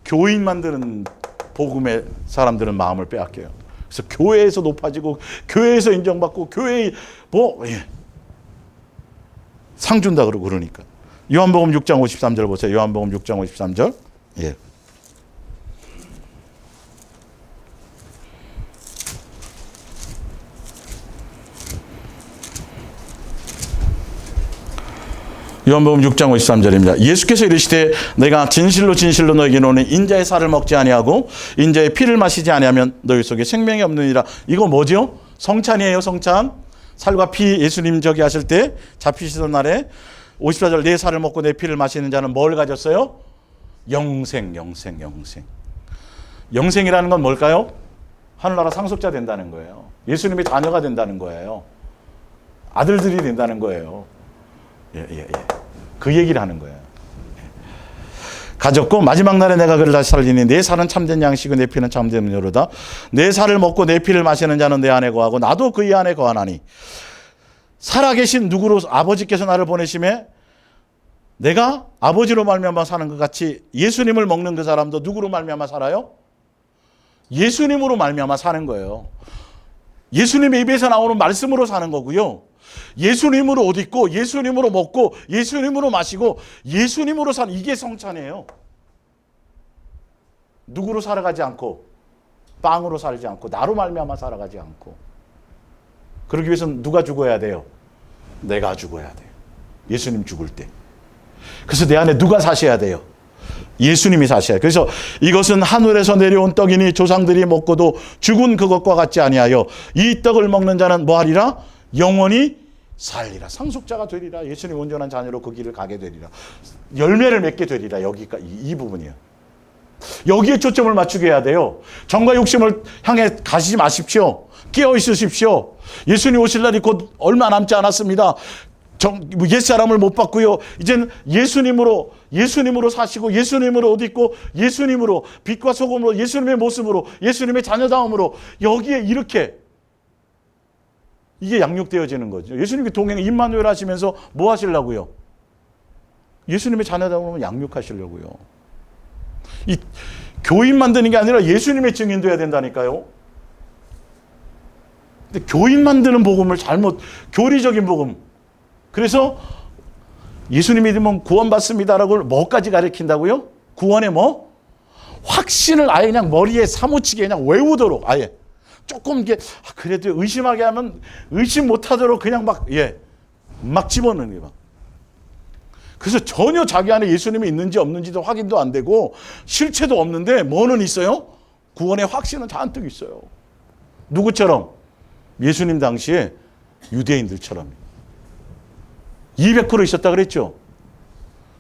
교인 만드는 복음의 사람들은 마음을 빼앗겨요. 그래서 교회에서 높아지고 교회에서 인정받고 교회에 상 준다 그러니까. 요한복음 6장 53절 보세요. 요한복음 6장 53절. 요한복음 6장 53절입니다. 예수께서 이르시되 내가 진실로 진실로 너에게 이르노니 인자의 살을 먹지 아니하고 인자의 피를 마시지 아니하면 너희 속에 생명이 없느니라. 이거 뭐죠? 성찬이에요. 성찬. 살과 피 예수님 저기 하실 때 잡히시던 날에 54절 내 살을 먹고 내 피를 마시는 자는 뭘 가졌어요? 영생. 영생이라는 건 뭘까요? 하늘나라 상속자 된다는 거예요. 예수님의 자녀가 된다는 거예요. 아들들이 된다는 거예요. 그 얘기를 하는 거예요. 가졌고 마지막 날에 내가 그를 다시 살리니 내 살은 참된 양식이고 내 피는 참된 음료로다. 내 살을 먹고 내 피를 마시는 자는 내 안에 거하고 나도 그의 안에 거하나니 살아계신 누구로 아버지께서 나를 보내심에 내가 아버지로 말미암아 사는 것 같이 예수님을 먹는 그 사람도 누구로 말미암아 살아요? 예수님으로 말미암아 사는 거예요. 예수님의 입에서 나오는 말씀으로 사는 거고요. 예수님으로 옷 입고 예수님으로 먹고 예수님으로 마시고 예수님으로 사는, 이게 성찬이에요. 누구로 살아가지 않고 빵으로 살지 않고 나로 말미암아 살아가지 않고. 그러기 위해서는 누가 죽어야 돼요? 내가 죽어야 돼요. 예수님 죽을 때. 그래서 내 안에 누가 사셔야 돼요? 예수님이 사셔야 돼요. 그래서 이것은 하늘에서 내려온 떡이니 조상들이 먹고도 죽은 그것과 같지 아니하여 이 떡을 먹는 자는 뭐하리라? 영원히 살리라. 상속자가 되리라. 예수님 온전한 자녀로 그 길을 가게 되리라. 열매를 맺게 되리라. 여기가 이 부분이에요. 여기에 초점을 맞추게 해야 돼요. 정과 욕심을 향해 가시지 마십시오. 깨어 있으십시오. 예수님 오실 날이 곧 얼마 남지 않았습니다. 옛사람을 못 봤고요. 이제는 예수님으로 사시고 예수님으로 옷 입고 예수님으로 빛과 소금으로 예수님의 모습으로 예수님의 자녀다움으로 여기에 이렇게 이게 양육되어지는 거죠. 예수님이 동행 임마누엘 하시면서 뭐 하시려고요? 예수님의 자녀다움으로 양육하시려고요. 이 교인 만드는 게 아니라 예수님의 증인 돼야 된다니까요. 근데 교인 만드는 복음을 잘못, 교리적인 복음. 그래서 예수님 믿으면 구원받습니다라고 뭐까지 가르친다고요? 구원의 뭐? 확신을 아예 그냥 머리에 사무치게 그냥 외우도록 아예. 조금 이게 그래도 의심하게 하면 의심 못하도록 그냥 막 집어넣는 게 막. 그래서 전혀 자기 안에 예수님이 있는지 없는지도 확인도 안 되고 실체도 없는데 뭐는 있어요? 구원의 확신은 잔뜩 있어요. 누구처럼? 예수님 당시에 유대인들처럼 200% 있었다 그랬죠.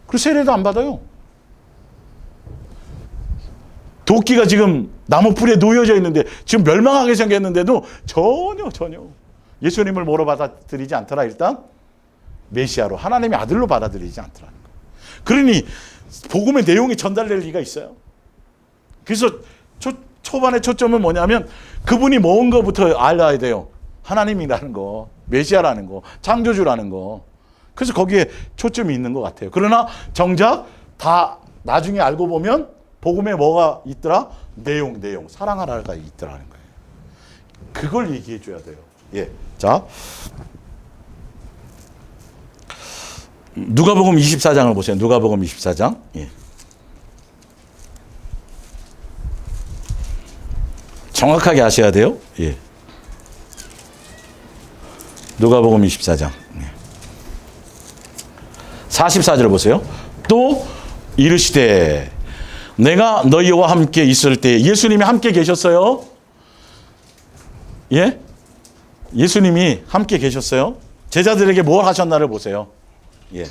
그리고 세례도 안 받아요. 도끼가 지금 나무 뿔에 놓여져 있는데 지금 멸망하게 생겼는데도 전혀 예수님을 뭐로 받아들이지 않더라. 일단 메시아로, 하나님의 아들로 받아들이지 않더라는 거예요. 그러니 복음의 내용이 전달될 리가 있어요. 그래서 초반의 초점은 뭐냐면 그분이 모은 것부터 알아야 돼요. 하나님이라는 거, 메시아라는 거, 창조주라는 거. 그래서 거기에 초점이 있는 것 같아요. 그러나 정작 다 나중에 알고 보면 복음에 뭐가 있더라? 내용, 사랑하라가 있더라는 거예요. 그걸 얘기해 줘야 돼요. 예. 자. 누가복음 24장을 보세요. 누가복음 24장. 예. 정확하게 아셔야 돼요. 예. 누가복음 24장. 예. 44절 보세요. 또 이르시되 내가 너희와 함께 있을 때, 예수님이 함께 계셨어요. 예? 예수님이 함께 계셨어요. 제자들에게 뭘 하셨나를 보세요. 예.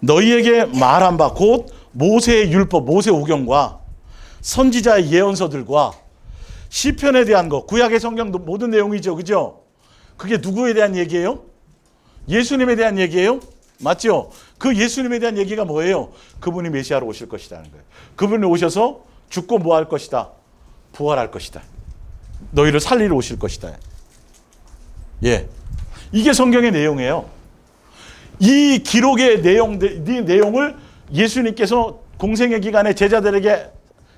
너희에게 말한 바 곧 모세의 율법, 모세 오경과 선지자의 예언서들과 시편에 대한 것, 구약의 성경 모든 내용이죠. 그죠? 그게 누구에 대한 얘기예요? 예수님에 대한 얘기예요? 맞죠? 그 예수님에 대한 얘기가 뭐예요? 그분이 메시아로 오실 것이라는 거예요. 그분이 오셔서 죽고 뭐 할 것이다? 부활할 것이다. 너희를 살리러 오실 것이다. 예. 이게 성경의 내용이에요. 이 기록의 내용을 예수님께서 공생의 기간에 제자들에게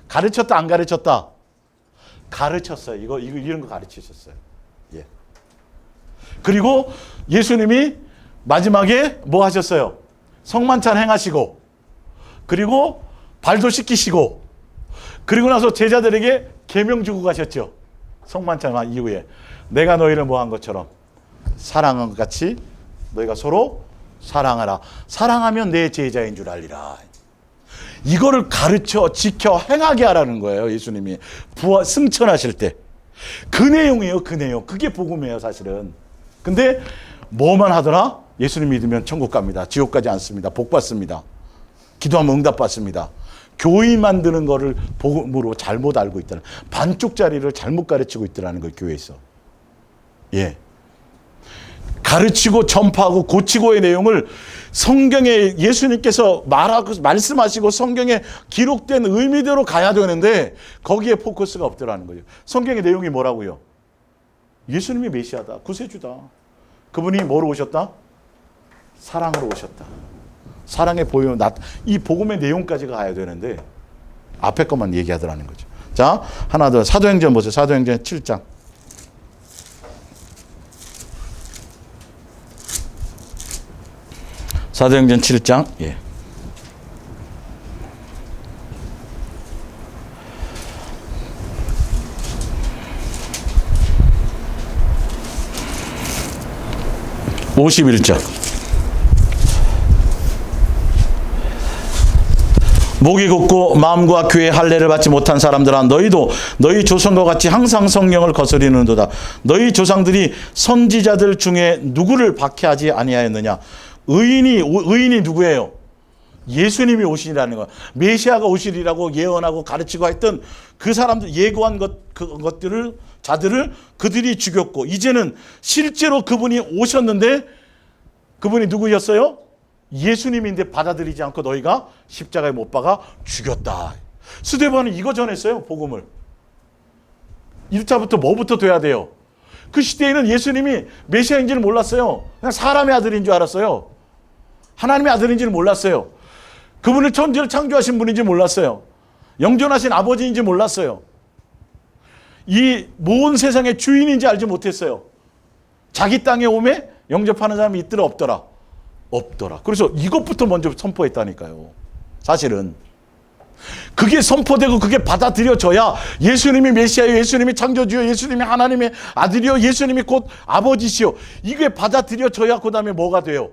가르쳤다, 안 가르쳤다? 가르쳤어요. 이런 거 가르치셨어요. 예. 그리고 예수님이 마지막에 뭐 하셨어요? 성만찬 행하시고, 그리고 발도 씻기시고, 그리고 나서 제자들에게 계명 주고 가셨죠. 성만찬 이후에 내가 너희를 뭐 한 것처럼 사랑한 것 같이 너희가 서로 사랑하라. 사랑하면 내 제자인 줄 알리라. 이거를 가르쳐 지켜 행하게 하라는 거예요. 예수님이 승천하실 때. 그 내용이에요. 그 내용. 그게 복음이에요. 사실은. 근데 뭐만 하더라? 예수님 믿으면 천국 갑니다. 지옥 가지 않습니다. 복 받습니다. 기도하면 응답 받습니다. 교회 만드는 거를 복음으로 잘못 알고 있다는, 반쪽짜리를 잘못 가르치고 있더라는 거예요. 교회에서. 예. 가르치고 전파하고 고치고의 내용을 성경에 예수님께서 말씀하시고 성경에 기록된 의미대로 가야 되는데 거기에 포커스가 없더라는 거죠. 성경의 내용이 뭐라고요? 예수님이 메시아다. 구세주다. 그분이 뭐로 오셨다? 사랑으로 오셨다. 사랑의 보여. 이 복음의 내용까지가 가야 되는데 앞에 것만 얘기하더라는 거죠. 자, 하나 더. 사도행전 보세요. 사도행전 7장. 사도행전 7장. 예. (51절) 목이 곧고 마음과 귀에 할례를 받지 못한 사람들아, 너희도 너희 조상과 같이 항상 성령을 거스리는도다. 너희 조상들이 선지자들 중에 누구를 박해하지 아니하였느냐. 의인이 누구예요? 예수님이 오시리라는 거예요. 메시아가 오시리라고 예언하고 가르치고 했던 그 사람들, 예고한 것들을, 자들을 그들이 죽였고, 이제는 실제로 그분이 오셨는데, 그분이 누구였어요? 예수님인데 받아들이지 않고 너희가 십자가에 못 박아 죽였다. 스데반은 이거 전했어요. 복음을. 1차부터 뭐부터 돼야 돼요? 그 시대에는 예수님이 메시아인지를 몰랐어요. 그냥 사람의 아들인 줄 알았어요. 하나님의 아들인지를 몰랐어요. 그분을 천지를 창조하신 분인지 몰랐어요. 영존하신 아버지인지 몰랐어요. 이 모든 세상의 주인인지 알지 못했어요. 자기 땅에 오매 영접하는 사람이 있더라 없더라? 없더라. 그래서 이것부터 먼저 선포했다니까요. 사실은. 그게 선포되고 그게 받아들여져야 예수님이 메시아요, 예수님이 창조주요, 예수님이 하나님의 아들이요, 예수님이 곧 아버지시요. 이게 받아들여져야 그 다음에 뭐가 돼요?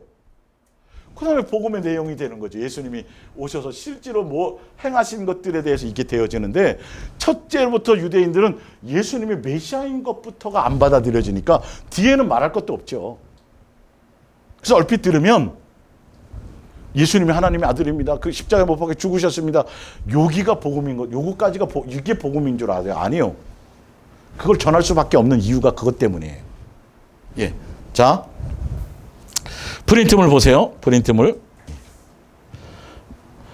그 다음에 복음의 내용이 되는 거죠. 예수님이 오셔서 실제로 뭐 행하신 것들에 대해서 이게 되어지는데, 첫째부터 유대인들은 예수님이 메시아인 것부터가 안 받아들여지니까 뒤에는 말할 것도 없죠. 그래서 얼핏 들으면 예수님이 하나님의 아들입니다. 그 십자가에 못 박혀 죽으셨습니다. 여기가 복음인 것, 요거까지가 이게 복음인 줄 알아요? 아니요. 그걸 전할 수밖에 없는 이유가 그것 때문이에요. 예. 자, 프린트물 보세요. 프린트물.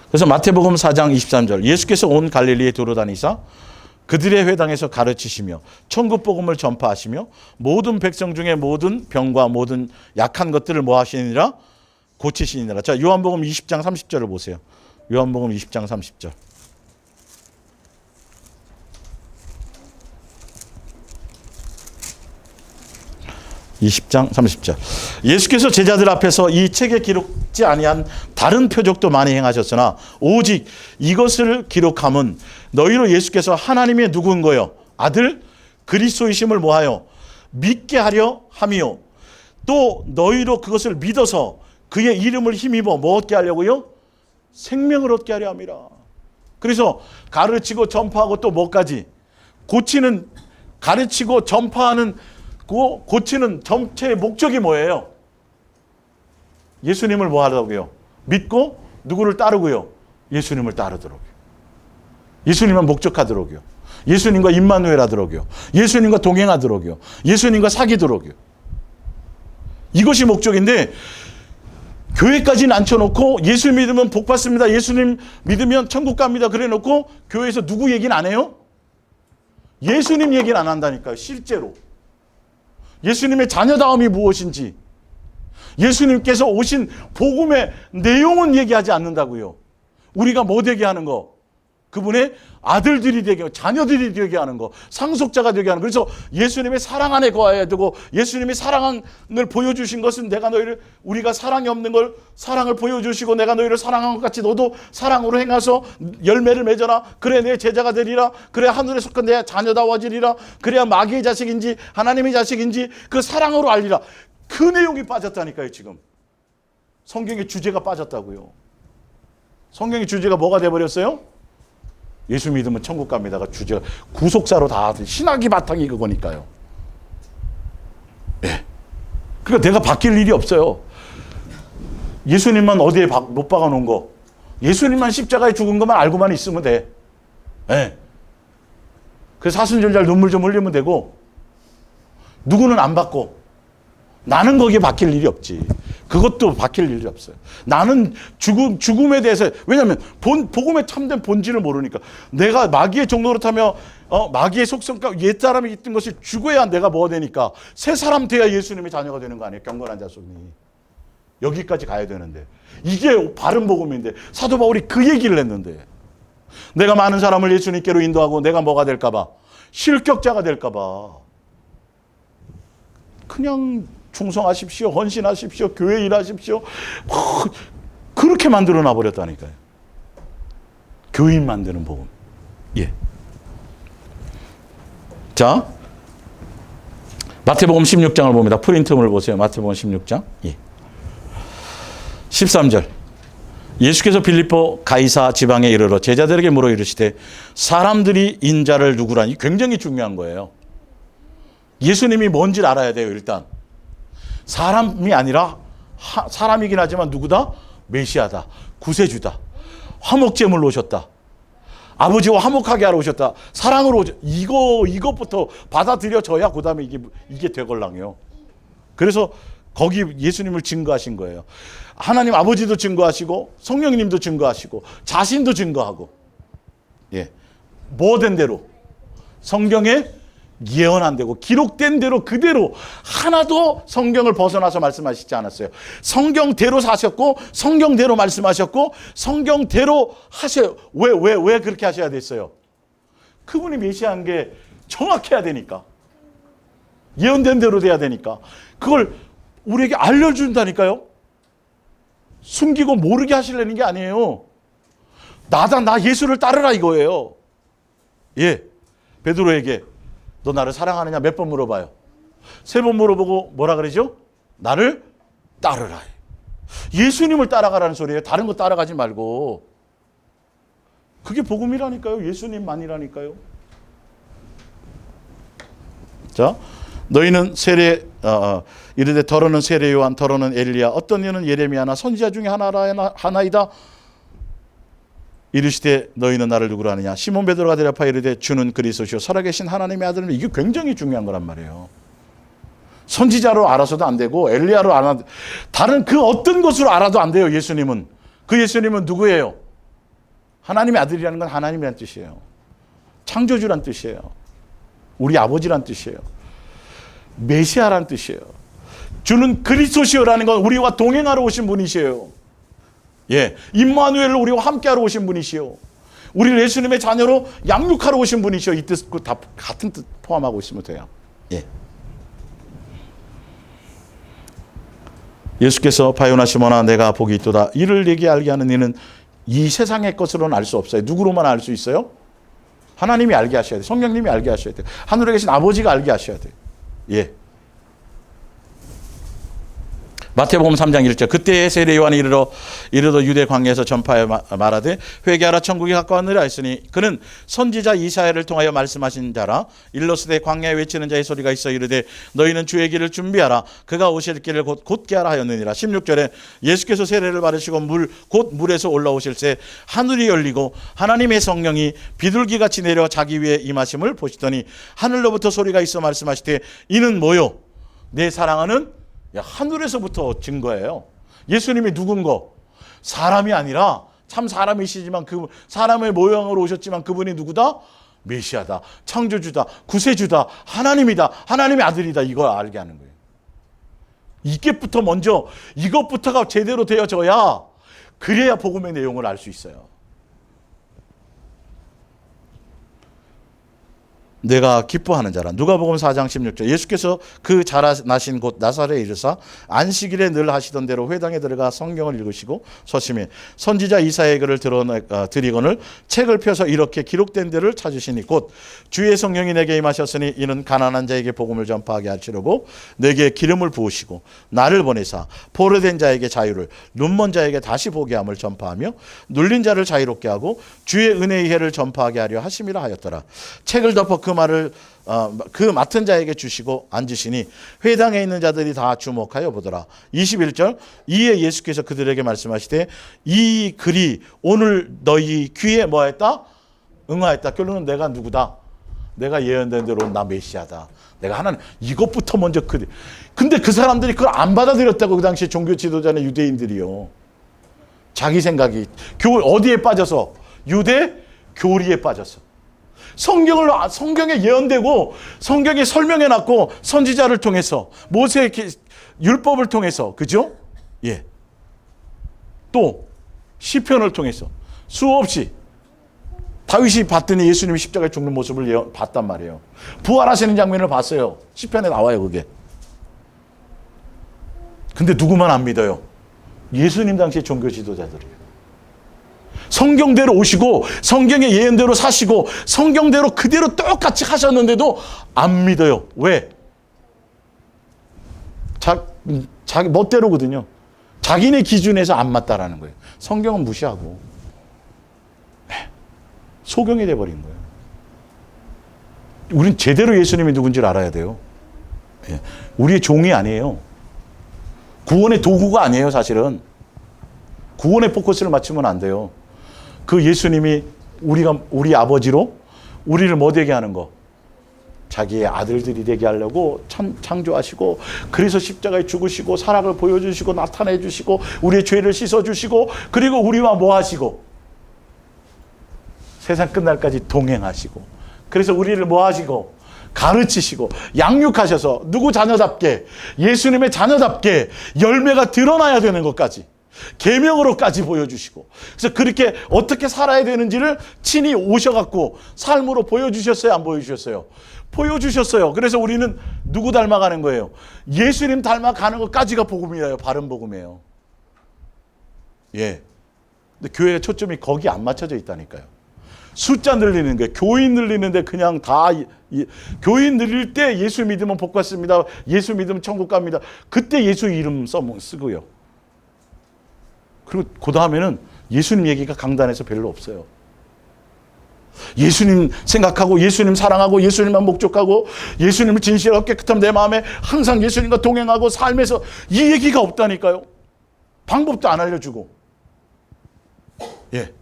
그래서 마태복음 4장 23절. 예수께서 온 갈릴리에 돌아다니사 그들의 회당에서 가르치시며 천국 복음을 전파하시며 모든 백성 중에 모든 병과 모든 약한 것들을 뭐 하시니라? 고치시니라. 자, 요한복음 20장 30절을 보세요. 요한복음 20장 30절. (20장 30절) 예수께서 제자들 앞에서 이 책에 기록지 아니한 다른 표적도 많이 행하셨으나 오직 이것을 기록함은 너희로 예수께서 하나님의 누구인 거요 아들 그리스도이심을 뭐하여 믿게 하려 함이요 또 너희로 그것을 믿어서 그의 이름을 힘입어 뭐 얻게 하려고요? 생명을 얻게 하려 함이라. 그래서 가르치고 전파하고 또 뭐까지? 고치는, 가르치고 전파하는, 고치는 전체의 목적이 뭐예요? 예수님을 뭐 하려고요? 믿고 누구를 따르고요? 예수님을 따르도록요. 예수님만 목적하도록요. 예수님과 임마누엘 하도록요. 예수님과 동행하도록요. 예수님과 사귀도록요. 이것이 목적인데, 교회까지는 앉혀놓고 예수 믿으면 복 받습니다. 예수님 믿으면 천국 갑니다. 그래 놓고 교회에서 누구 얘기는 안 해요? 예수님 얘기는 안 한다니까요. 실제로. 예수님의 자녀다움이 무엇인지, 예수님께서 오신 복음의 내용은 얘기하지 않는다고요. 우리가 뭐 되게 하는 거? 그분의 아들들이 되게 하고 자녀들이 되게 하는 거, 상속자가 되게 하는 거. 그래서 예수님의 사랑 안에 거해야 되고, 예수님이 사랑을 보여주신 것은 내가 너희를, 우리가 사랑이 없는 걸 사랑을 보여주시고 내가 너희를 사랑한 것 같이 너도 사랑으로 행하서 열매를 맺어라. 그래 내 제자가 되리라. 그래 하늘에 속한 내 자녀다워지리라. 그래야 마귀의 자식인지 하나님의 자식인지 그 사랑으로 알리라. 그 내용이 빠졌다니까요. 지금 성경의 주제가 빠졌다고요. 성경의 주제가 뭐가 돼버렸어요? 예수 믿으면 천국 갑니다가 주제가 구속사로 다 신학이 바탕이 그거니까요. 예. 그러니까 내가 바뀔 일이 없어요. 예수님만 어디에 못 박아 놓은 거, 예수님만 십자가에 죽은 것만 알고만 있으면 돼. 예. 그 사순절잘 눈물 좀 흘리면 되고, 누구는 안 받고, 나는 거기에 바뀔 일이 없지. 그것도 바뀔 일이 없어요. 나는 죽음에 대해서, 왜냐하면 복음의 참된 본질을 모르니까. 내가 마귀의 종로로 타며 마귀의 속성과 옛사람이 있던 것이 죽어야 내가 뭐가 되니까 새 사람 돼야 예수님의 자녀가 되는 거 아니에요? 경건한 자손이. 여기까지 가야 되는데, 이게 바른 복음인데 사도 바울이 그 얘기를 했는데, 내가 많은 사람을 예수님께로 인도하고 내가 뭐가 될까 봐, 실격자가 될까 봐 그냥 충성하십시오, 헌신하십시오, 교회 일하십시오, 그렇게 만들어 놔버렸다니까요. 교인 만드는 복음. 예. 자, 마태복음 16장을 봅니다. 프린트물 보세요. 마태복음 16장. 예. 13절. 예수께서 빌립보 가이사 지방에 이르러 제자들에게 물어 이르시되 사람들이 인자를 누구라니? 굉장히 중요한 거예요. 예수님이 뭔지를 알아야 돼요. 일단 사람이 아니라 사람이긴 하지만 누구다? 메시아다, 구세주다, 화목제물로 오셨다, 아버지와 화목하게 하러 오셨다, 사랑으로 오셨다. 이것부터 받아들여져야 그 다음에 이게 되걸랑요. 그래서 거기 예수님을 증거하신 거예요. 하나님 아버지도 증거하시고 성령님도 증거하시고 자신도 증거하고, 예, 뭐된 대로 성경에 예언한 대로 기록된 대로 그대로 하나도 성경을 벗어나서 말씀하시지 않았어요. 성경대로 사셨고 성경대로 말씀하셨고 성경대로 하셔요. 왜 그렇게 하셔야 됐어요? 그분이 메시아인 게 정확해야 되니까, 예언된 대로 돼야 되니까, 그걸 우리에게 알려준다니까요. 숨기고 모르게 하시려는 게 아니에요. 나 예수를 따르라 이거예요. 예, 베드로에게 너 나를 사랑하느냐 몇 번 물어봐요? 3번 물어보고 뭐라 그러죠? 나를 따르라. 예수님을 따라가라는 소리예요. 다른 거 따라가지 말고. 그게 복음이라니까요. 예수님만이라니까요. 자, 너희는 이르되 더러는 세례 요한, 더러는 엘리야, 어떤 이는 예레미야나 선지자 중에 하나이다. 이르시되 너희는 나를 누구로 하느냐? 시몬 베드로가 대답하여 이르되 주는 그리스도시요 살아계신 하나님의 아들이며. 이게 굉장히 중요한 거란 말이에요. 선지자로 알아서도 안 되고 엘리야로 알아도, 다른 그 어떤 것으로 알아도 안 돼요. 예수님은. 그 예수님은 누구예요? 하나님의 아들이라는 건 하나님이란 뜻이에요. 창조주란 뜻이에요. 우리 아버지란 뜻이에요. 메시아란 뜻이에요. 주는 그리스도시요라는 건 우리와 동행하러 오신 분이시에요. 예, 임마누엘로 우리와 함께하러 오신 분이시요. 우리를 예수님의 자녀로 양육하러 오신 분이시요. 이 뜻 다 같은 뜻 포함하고 있으면 돼요. 예. 예수께서 바요나 시몬아 내가 복이 있도다. 이를 내게 알게 하는 이는 이 세상의 것으로는 알 수 없어요. 누구로만 알 수 있어요? 하나님이 알게 하셔야 돼요. 성령님이 알게 하셔야 돼요. 하늘에 계신 아버지가 알게 하셔야 돼요. 예. 마태복음 3장 1절 그때 세례 요한이 이르러 유대 광야에서 전파하여 말하되 회개하라 천국이 가까웠느라 했으니 그는 선지자 이사야를 통하여 말씀하신 자라. 일러스되 광야에 외치는 자의 소리가 있어 이르되 너희는 주의 길을 준비하라 그가 오실 길을 곧게 하라 하였느니라. 16절에 예수께서 세례를 받으시고 곧 물에서 올라오실새 하늘이 열리고 하나님의 성령이 비둘기같이 내려 자기 위에 임하심을 보시더니 하늘로부터 소리가 있어 말씀하시되 이는 뭐요? 내 사랑하는 하늘에서부터 증거예요. 예수님이 누군가? 사람이 아니라 참 사람이시지만 그 사람의 모형으로 오셨지만 그분이 누구다? 메시아다. 창조주다. 구세주다. 하나님이다. 하나님의 아들이다. 이걸 알게 하는 거예요. 이게부터 먼저 이것부터가 제대로 되어져야 그래야 복음의 내용을 알 수 있어요. 내가 기뻐하는 자라. 누가복음 4장 16절 예수께서 그 자라나신 곳 나사렛에 이르사 안식일에 늘 하시던 대로 회당에 들어가 성경을 읽으시고 서심해 선지자 이사야의 글을 드리거늘 책을 펴서 이렇게 기록된 데를 찾으시니 곧 주의 성령이 내게 임하셨으니 이는 가난한 자에게 복음을 전파하게 하시려고 내게 기름을 부으시고 나를 보내사 포로된 자에게 자유를 눈먼 자에게 다시 보게 함을 전파하며 눌린 자를 자유롭게 하고 주의 은혜의 해를 전파하게 하려 하심이라 하였더라. 책을 덮어 그 말을 그 맡은 자에게 주시고 앉으시니 회당에 있는 자들이 다 주목하여 보더라. 21절 이에 예수께서 그들에게 말씀하시되 이 글이 오늘 너희 귀에 뭐했다? 응하였다. 결론은 내가 누구다? 내가 예언된 대로 나 메시아다. 내가 하나님. 이것부터 먼저 근데 그 사람들이 그걸 안 받아들였다고. 그 당시 종교 지도자는 유대인들이요. 자기 생각이 어디에 빠져서? 유대 교리에 빠져서. 성경에 예언되고 성경에 설명해놨고 선지자를 통해서 모세의 율법을 통해서 그죠? 예. 또 시편을 통해서 수없이 다윗이 봤더니 예수님이 십자가에 죽는 모습을 봤단 말이에요. 부활하시는 장면을 봤어요. 시편에 나와요 그게. 근데 누구만 안 믿어요? 예수님 당시의 종교 지도자들이에요. 성경대로 오시고 성경의 예언대로 사시고 성경대로 그대로 똑같이 하셨는데도 안 믿어요. 왜? 자기 멋대로거든요. 자기네 기준에서 안 맞다라는 거예요. 성경은 무시하고 소경이 돼버린 거예요. 우린 제대로 예수님이 누군지를 알아야 돼요. 우리의 종이 아니에요. 구원의 도구가 아니에요. 사실은 구원의 포커스를 맞추면 안 돼요. 그 예수님이 우리 아버지로 우리를 뭐 되게 하는 거? 자기의 아들들이 되게 하려고 창조하시고 그래서 십자가에 죽으시고 사랑을 보여주시고 나타내 주시고 우리의 죄를 씻어주시고 그리고 우리와 뭐 하시고 세상 끝날까지 동행하시고 그래서 우리를 뭐 하시고 가르치시고 양육하셔서 누구 자녀답게 예수님의 자녀답게 열매가 드러나야 되는 것까지 계명으로까지 보여주시고 그래서 그렇게 어떻게 살아야 되는지를 친히 오셔갖고 삶으로 보여주셨어요? 안 보여주셨어요? 보여주셨어요. 그래서 우리는 누구 닮아가는 거예요? 예수님 닮아가는 것까지가 복음이에요. 바른 복음이에요. 예. 근데 교회의 초점이 거기 안 맞춰져 있다니까요. 숫자 늘리는 거예요. 교인 늘리는데 그냥 다 교인 늘릴 때 예수 믿으면 복 받습니다. 예수 믿으면 천국 갑니다. 그때 예수 이름 쓰고요. 그리고 그 다음에는 예수님 얘기가 강단에서 별로 없어요. 예수님 생각하고 예수님 사랑하고 예수님만 목적하고 예수님을 진실하고 깨끗함 내 마음에 항상 예수님과 동행하고 삶에서 이 얘기가 없다니까요. 방법도 안 알려주고. 예.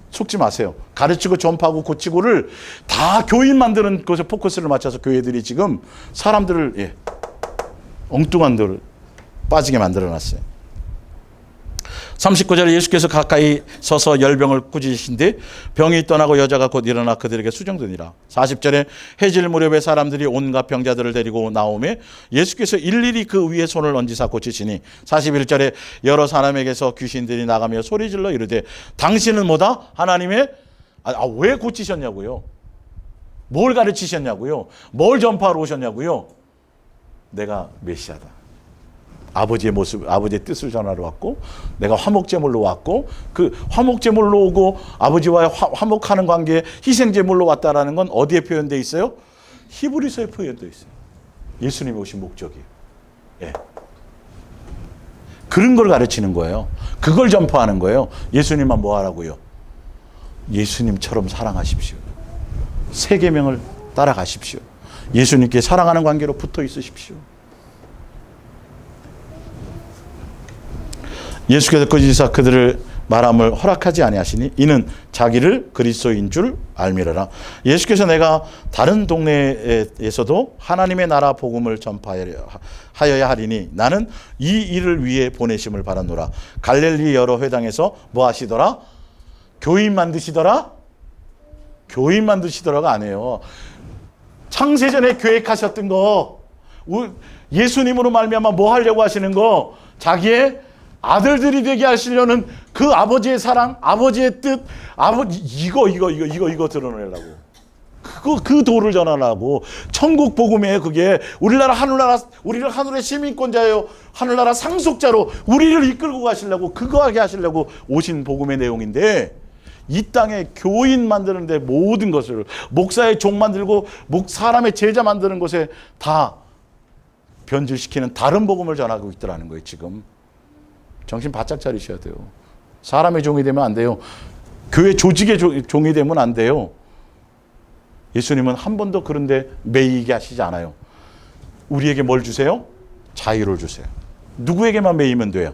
속지 마세요. 가르치고 전파하고 고치고를 다 교인 만드는 것에 포커스를 맞춰서 교회들이 지금 사람들을 엉뚱한 데를 빠지게 만들어놨어요. 39절에 예수께서 가까이 서서 열병을 꾸짖으신데 병이 떠나고 여자가 곧 일어나 그들에게 수정되니라. 40절에 해질 무렵에 사람들이 온갖 병자들을 데리고 나오매 예수께서 일일이 그 위에 손을 얹으사 고치시니 41절에 여러 사람에게서 귀신들이 나가며 소리질러 이르되 당신은 뭐다? 하나님의 왜 고치셨냐고요? 뭘 가르치셨냐고요? 뭘 전파하러 오셨냐고요? 내가 메시아다. 아버지의 모습, 아버지의 뜻을 전하러 왔고, 내가 화목제물로 왔고, 그 화목제물로 오고 아버지와의 화목하는 관계에 희생제물로 왔다라는 건 어디에 표현되어 있어요? 히브리서에 표현되어 있어요. 예수님이 오신 목적이에요. 예. 그런 걸 가르치는 거예요. 그걸 전파하는 거예요. 예수님만 뭐 하라고요? 예수님처럼 사랑하십시오. 세 계명을 따라가십시오. 예수님께 사랑하는 관계로 붙어 있으십시오. 예수께서 꾸짖으사 그들을 말함을 허락하지 아니하시니 이는 자기를 그리스도인 줄 알미러라. 예수께서 내가 다른 동네에서도 하나님의 나라 복음을 전파하여야 하리니 나는 이 일을 위해 보내심을 바라노라. 갈릴리 여러 회당에서 뭐 하시더라? 교인 만드시더라? 교인 만드시더라가 아니에요. 창세전에 계획하셨던 거, 예수님으로 말미암아 뭐 하려고 하시는 거, 자기의 아들들이 되게 하시려는 그 아버지의 사랑, 아버지의 뜻, 이거 드러내려고. 그 도를 전하라고. 천국 복음에 그게 우리를 하늘의 시민권자예요. 하늘나라 상속자로 우리를 이끌고 가시려고, 그거 하게 하시려고 오신 복음의 내용인데, 이 땅에 교인 만드는데 모든 것을, 목사의 종 만들고 사람의 제자 만드는 것에 다 변질시키는 다른 복음을 전하고 있더라는 거예요, 지금. 정신 바짝 차리셔야 돼요. 사람의 종이 되면 안 돼요. 교회 조직의 종이 되면 안 돼요. 예수님은 한 번도 그런데 매이게 하시지 않아요. 우리에게 뭘 주세요? 자유를 주세요. 누구에게만 매이면 돼요?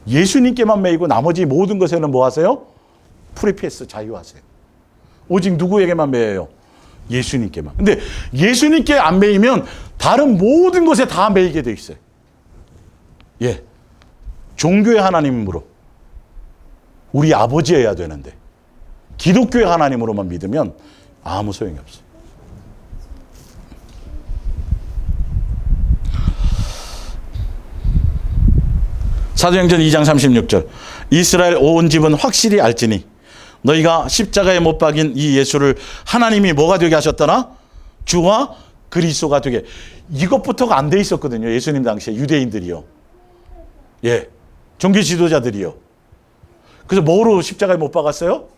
예수님께만 매이고 나머지 모든 것에는 뭐 하세요? 프리패스 자유하세요. 오직 누구에게만 매여요? 예수님께만. 근데 예수님께 안 매이면 다른 모든 것에 다 매이게 돼 있어요. 예. 종교의 하나님으로 우리 아버지여야 되는데 기독교의 하나님으로만 믿으면 아무 소용이 없어요. 사도행전 2장 36절 이스라엘 온 집은 확실히 알지니 너희가 십자가에 못 박인 이 예수를 하나님이 뭐가 되게 하셨더라? 주와 그리스도가 되게. 이것부터가 안 돼 있었거든요. 예수님 당시에 유대인들이요. 예. 종교 지도자들이요. 그래서 뭐로 십자가에 못 박았어요?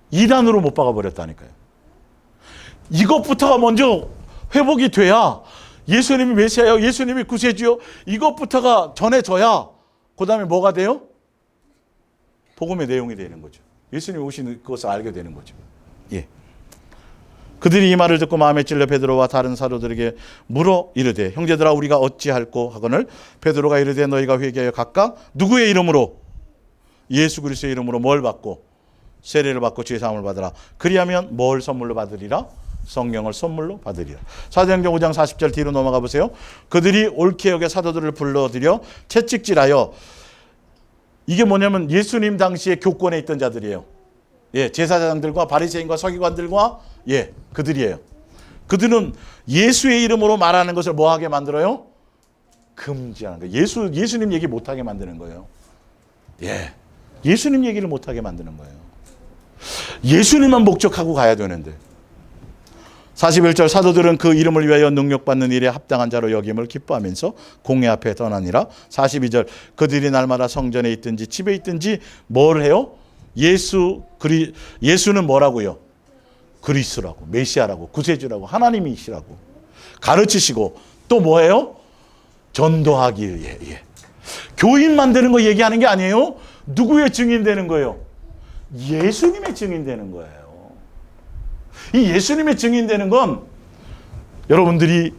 이단으로 못 박아버렸다니까요. 이것부터가 먼저 회복이 돼야 예수님이 메시아요, 예수님이 구세주요, 이것부터가 전해져야 그 다음에 뭐가 돼요? 복음의 내용이 되는 거죠. 예수님이 오신 그것을 알게 되는 거죠. 예. 그들이 이 말을 듣고 마음에 찔려 베드로와 다른 사도들에게 물어 이르되 형제들아 우리가 어찌할꼬 하거늘 베드로가 이르되 너희가 회개하여 각각 누구의 이름으로? 예수 그리스도의 이름으로 뭘 받고? 세례를 받고 죄 사함을 받으라. 그리하면 뭘 선물로 받으리라? 성령을 선물로 받으리라. 사도행전 5장 40절 뒤로 넘어가 보세요. 그들이 옳게 여겨 사도들을 불러들여 채찍질하여, 이게 뭐냐면 예수님 당시에 교권에 있던 자들이에요. 예, 제사장들과 바리새인과 서기관들과 예, 그들이에요. 그들은 예수의 이름으로 말하는 것을 뭐하게 만들어요? 금지하는 거예요. 예수님 얘기 못하게 만드는 거예요. 예, 예수님 얘기를 못하게 만드는 거예요. 예수님만 목적하고 가야 되는데. 41절 사도들은 그 이름을 위하여 능력받는 일에 합당한 자로 여김을 기뻐하면서 공회 앞에 떠나니라. 42절 그들이 날마다 성전에 있든지 집에 있든지 뭘 해요? 예수는 뭐라고요? 그리스도라고, 메시아라고, 구세주라고, 하나님이시라고 가르치시고 또 뭐예요? 전도하기. 예. 교인만 되는 거 얘기하는 게 아니에요. 누구의 증인 되는 거예요? 예수님의 증인 되는 거예요. 이 예수님의 증인 되는 건 여러분들이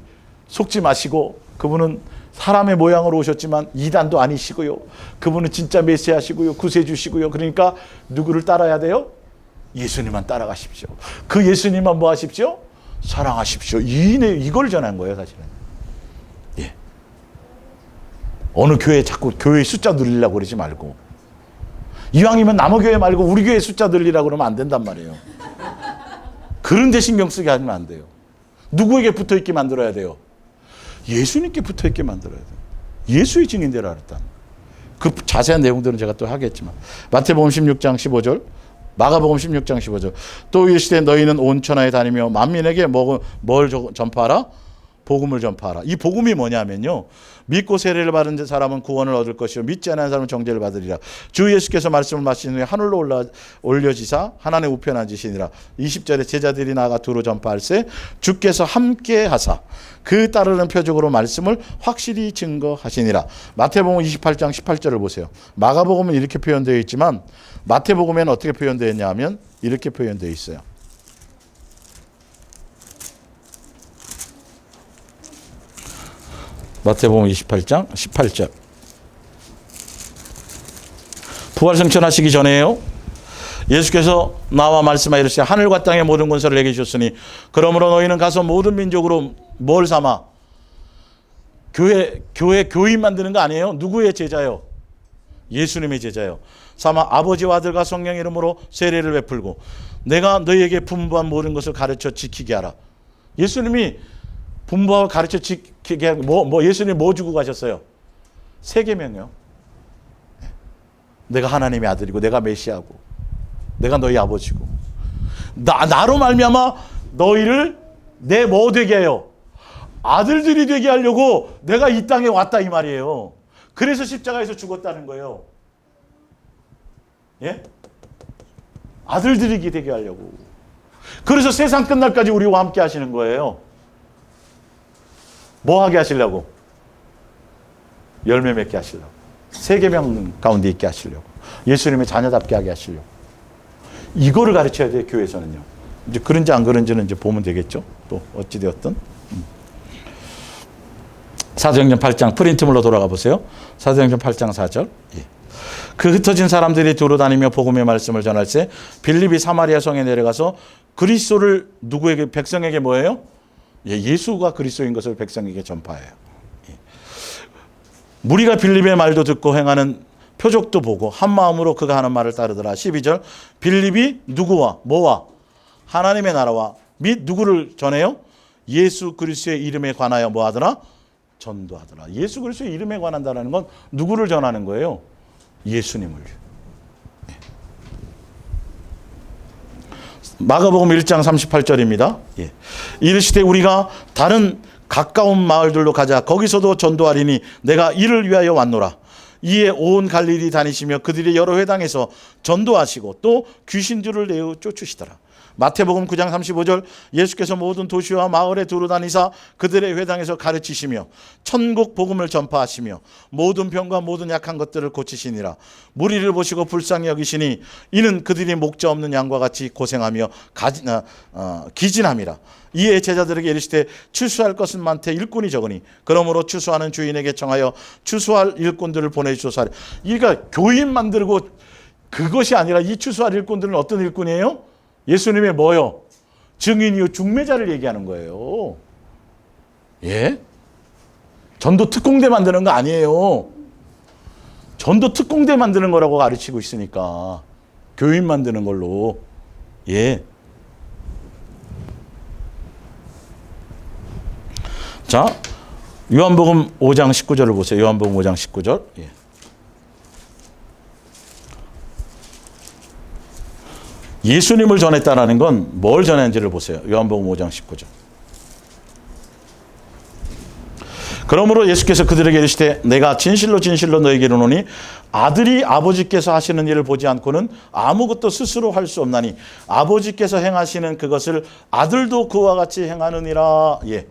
속지 마시고, 그분은 사람의 모양으로 오셨지만 이단도 아니시고요. 그분은 진짜 메시아시고요. 구세주시고요. 그러니까 누구를 따라야 돼요? 예수님만 따라가십시오. 그 예수님만 뭐 하십시오? 사랑하십시오. 이걸 전한 거예요, 사실은. 예. 어느 교회 자꾸 교회 숫자 늘리려고 그러지 말고, 이왕이면 남의 교회 말고 우리 교회 숫자 늘리라고 그러면 안 된단 말이에요. 그런 데 신경 쓰게 하면 안 돼요. 누구에게 붙어 있게 만들어야 돼요? 예수님께 붙어 있게 만들어야 돼요. 예수의 증인되라 그랬다. 그 자세한 내용들은 제가 또 하겠지만, 마태복음 16장 15절, 마가복음 16장 15절. 또 이르시되 너희는 온 천하에 다니며 만민에게 뭘 전파하라? 복음을 전파하라. 이 복음이 뭐냐면요, 믿고 세례를 받은 사람은 구원을 얻을 것이요 믿지 않는 사람은 정죄를 받으리라. 주 예수께서 말씀을 마친 후에 하늘로 올려지사 하나님의 우편에 앉으시니라. 20절에 제자들이 나아가 두루 전파할세 주께서 함께 하사 그 따르는 표적으로 말씀을 확실히 증거하시니라. 마태복음 28장 18절을 보세요. 마가복음은 이렇게 표현되어 있지만 마태복음에는 어떻게 표현되어 있냐 하면 이렇게 표현되어 있어요. 마태복음 28장 18절. 부활승천하시기 전에요, 예수께서 나와 말씀하여 이르시되 하늘과 땅의 모든 권세를 내게 주셨으니 그러므로 너희는 가서 모든 민족으로 뭘 삼아? 교인 만드는 거 아니에요? 누구의 제자요? 예수님의 제자요. 삼아 아버지와 아들과 성령 이름으로 세례를 베풀고 내가 너희에게 분부한 모든 것을 가르쳐 지키게 하라. 예수님이 분부하고 가르쳐 지키게 하고 예수님 뭐 주고 가셨어요? 세계명이요. 내가 하나님의 아들이고 내가 메시아고 내가 너희 아버지고 나로 말미암아 너희를 내 뭐 되게 해요? 아들들이 되게 하려고 내가 이 땅에 왔다 이 말이에요. 그래서 십자가에서 죽었다는 거예요. 예? 아들들이 되게 하려고. 그래서 세상 끝날까지 우리와 함께 하시는 거예요. 뭐 하게 하시려고? 열매 맺게 하시려고. 세계명 가운데 있게 하시려고. 예수님의 자녀답게 하게 하시려고. 이거를 가르쳐야 돼요, 교회에서는요. 이제 그런지 안 그런지는 이제 보면 되겠죠. 또 어찌되었든. 사도행전 8장 프린트물로 돌아가 보세요. 사도행전 8장 4절. 예. 그 흩어진 사람들이 두루 다니며 복음의 말씀을 전할 때 빌립이 사마리아 성에 내려가서 그리스도를 누구에게, 백성에게 뭐예요? 예수가 그리스도인 것을 백성에게 전파해요. 무리가 빌립의 말도 듣고 행하는 표적도 보고 한 마음으로 그가 하는 말을 따르더라. 12절. 빌립이 누구와 뭐와 하나님의 나라와 및 누구를 전해요? 예수 그리스도의 이름에 관하여 뭐 하더라? 전도하더라. 예수 그리스도의 이름에 관한다는 건 누구를 전하는 거예요? 예수님을. 마가복음 1장 38절입니다. 예. 이르시되 우리가 다른 가까운 마을들로 가자. 거기서도 전도하리니 내가 이를 위하여 왔노라. 이에 온 갈릴리 다니시며 그들이 여러 회당에서 전도하시고 또 귀신들을 내어 쫓으시더라. 마태복음 9장 35절. 예수께서 모든 도시와 마을에 두루 다니사 그들의 회당에서 가르치시며 천국 복음을 전파하시며 모든 병과 모든 약한 것들을 고치시니라. 무리를 보시고 불쌍히 여기시니 이는 그들이 목자 없는 양과 같이 고생하며 기진함이라. 이에 제자들에게 이르시되 추수할 것은 많되 일꾼이 적으니 그러므로 추수하는 주인에게 청하여 추수할 일꾼들을 보내주소서. 그러니까 교인 만들고 그것이 아니라 이 추수할 일꾼들은 어떤 일꾼이에요? 예수님의 뭐요? 증인이요 중매자를 얘기하는 거예요. 예? 전도 특공대 만드는 거 아니에요. 전도 특공대 만드는 거라고 가르치고 있으니까 교인 만드는 걸로. 예. 자, 요한복음 5장 19절을 보세요. 요한복음 5장 19절. 예. 예수님을 전했다라는 건 뭘 전했는지를 보세요. 요한복음 5장 19절. 그러므로 예수께서 그들에게 이르시되 내가 진실로 진실로 너희에게 이르노니 아들이 아버지께서 하시는 일을 보지 않고는 아무것도 스스로 할 수 없나니 아버지께서 행하시는 그것을 아들도 그와 같이 행하느니라. 예.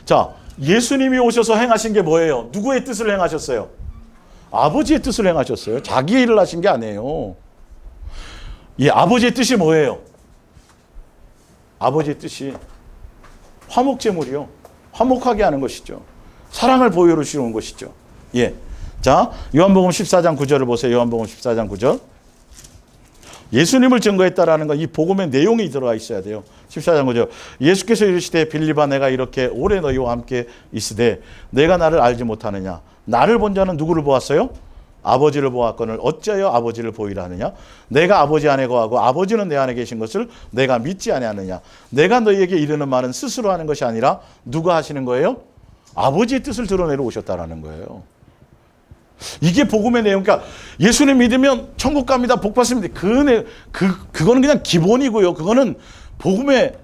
자, 예수님이 오셔서 행하신 게 뭐예요? 누구의 뜻을 행하셨어요? 아버지의 뜻을 행하셨어요. 자기 일을 하신 게 아니에요. 이 아버지의 뜻이 뭐예요? 아버지의 뜻이 화목제물이요. 화목하게 하는 것이죠. 사랑을 보여주시는 것이죠. 예. 자, 요한복음 14장 9절을 보세요. 요한복음 14장 9절. 예수님을 증거했다라는 건 이 복음의 내용이 들어가 있어야 돼요. 14장 9절. 예수께서 이르시되 빌립아 내가 이렇게 오래 너희와 함께 있으되 내가 나를 알지 못하느냐. 나를 본 자는 누구를 보았어요? 아버지를 보았거늘 어찌하여 아버지를 보이라 하느냐. 내가 아버지 안에 거하고 아버지는 내 안에 계신 것을 내가 믿지 아니하느냐. 내가 너희에게 이르는 말은 스스로 하는 것이 아니라 누가 하시는 거예요? 아버지의 뜻을 드러내러 오셨다라는 거예요. 이게 복음의 내용. 그러니까 예수님 믿으면 천국 갑니다. 복 받습니다. 그거는 그냥 기본이고요. 그거는 복음의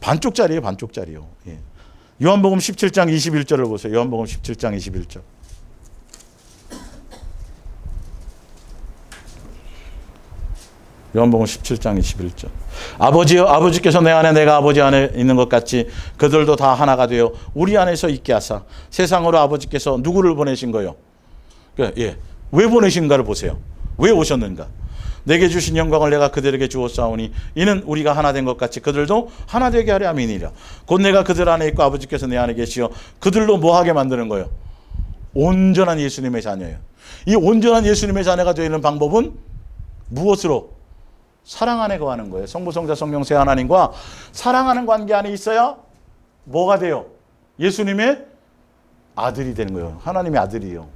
반쪽짜리예요. 반쪽짜리요. 예. 요한복음 17장 21절을 보세요. 요한복음 17장 21절. 요한복음 17장 21절. 아버지여 아버지께서 내 안에 내가 아버지 안에 있는 것 같이 그들도 다 하나가 되어 우리 안에서 있게 하사 세상으로 아버지께서 누구를 보내신 거요? 예. 왜 보내신가를 보세요. 왜 오셨는가? 내게 주신 영광을 내가 그들에게 주었사오니 이는 우리가 하나 된 것 같이 그들도 하나 되게 하려 함이니라. 곧 내가 그들 안에 있고 아버지께서 내 안에 계시어 그들로 뭐하게 만드는 거예요? 온전한 예수님의 자녀예요. 이 온전한 예수님의 자녀가 되는 방법은 무엇으로? 사랑 안에 거하는 거예요. 성부, 성자, 성령 세 하나님과 사랑하는 관계 안에 있어야 뭐가 돼요? 예수님의 아들이 되는 거예요. 하나님의 아들이요.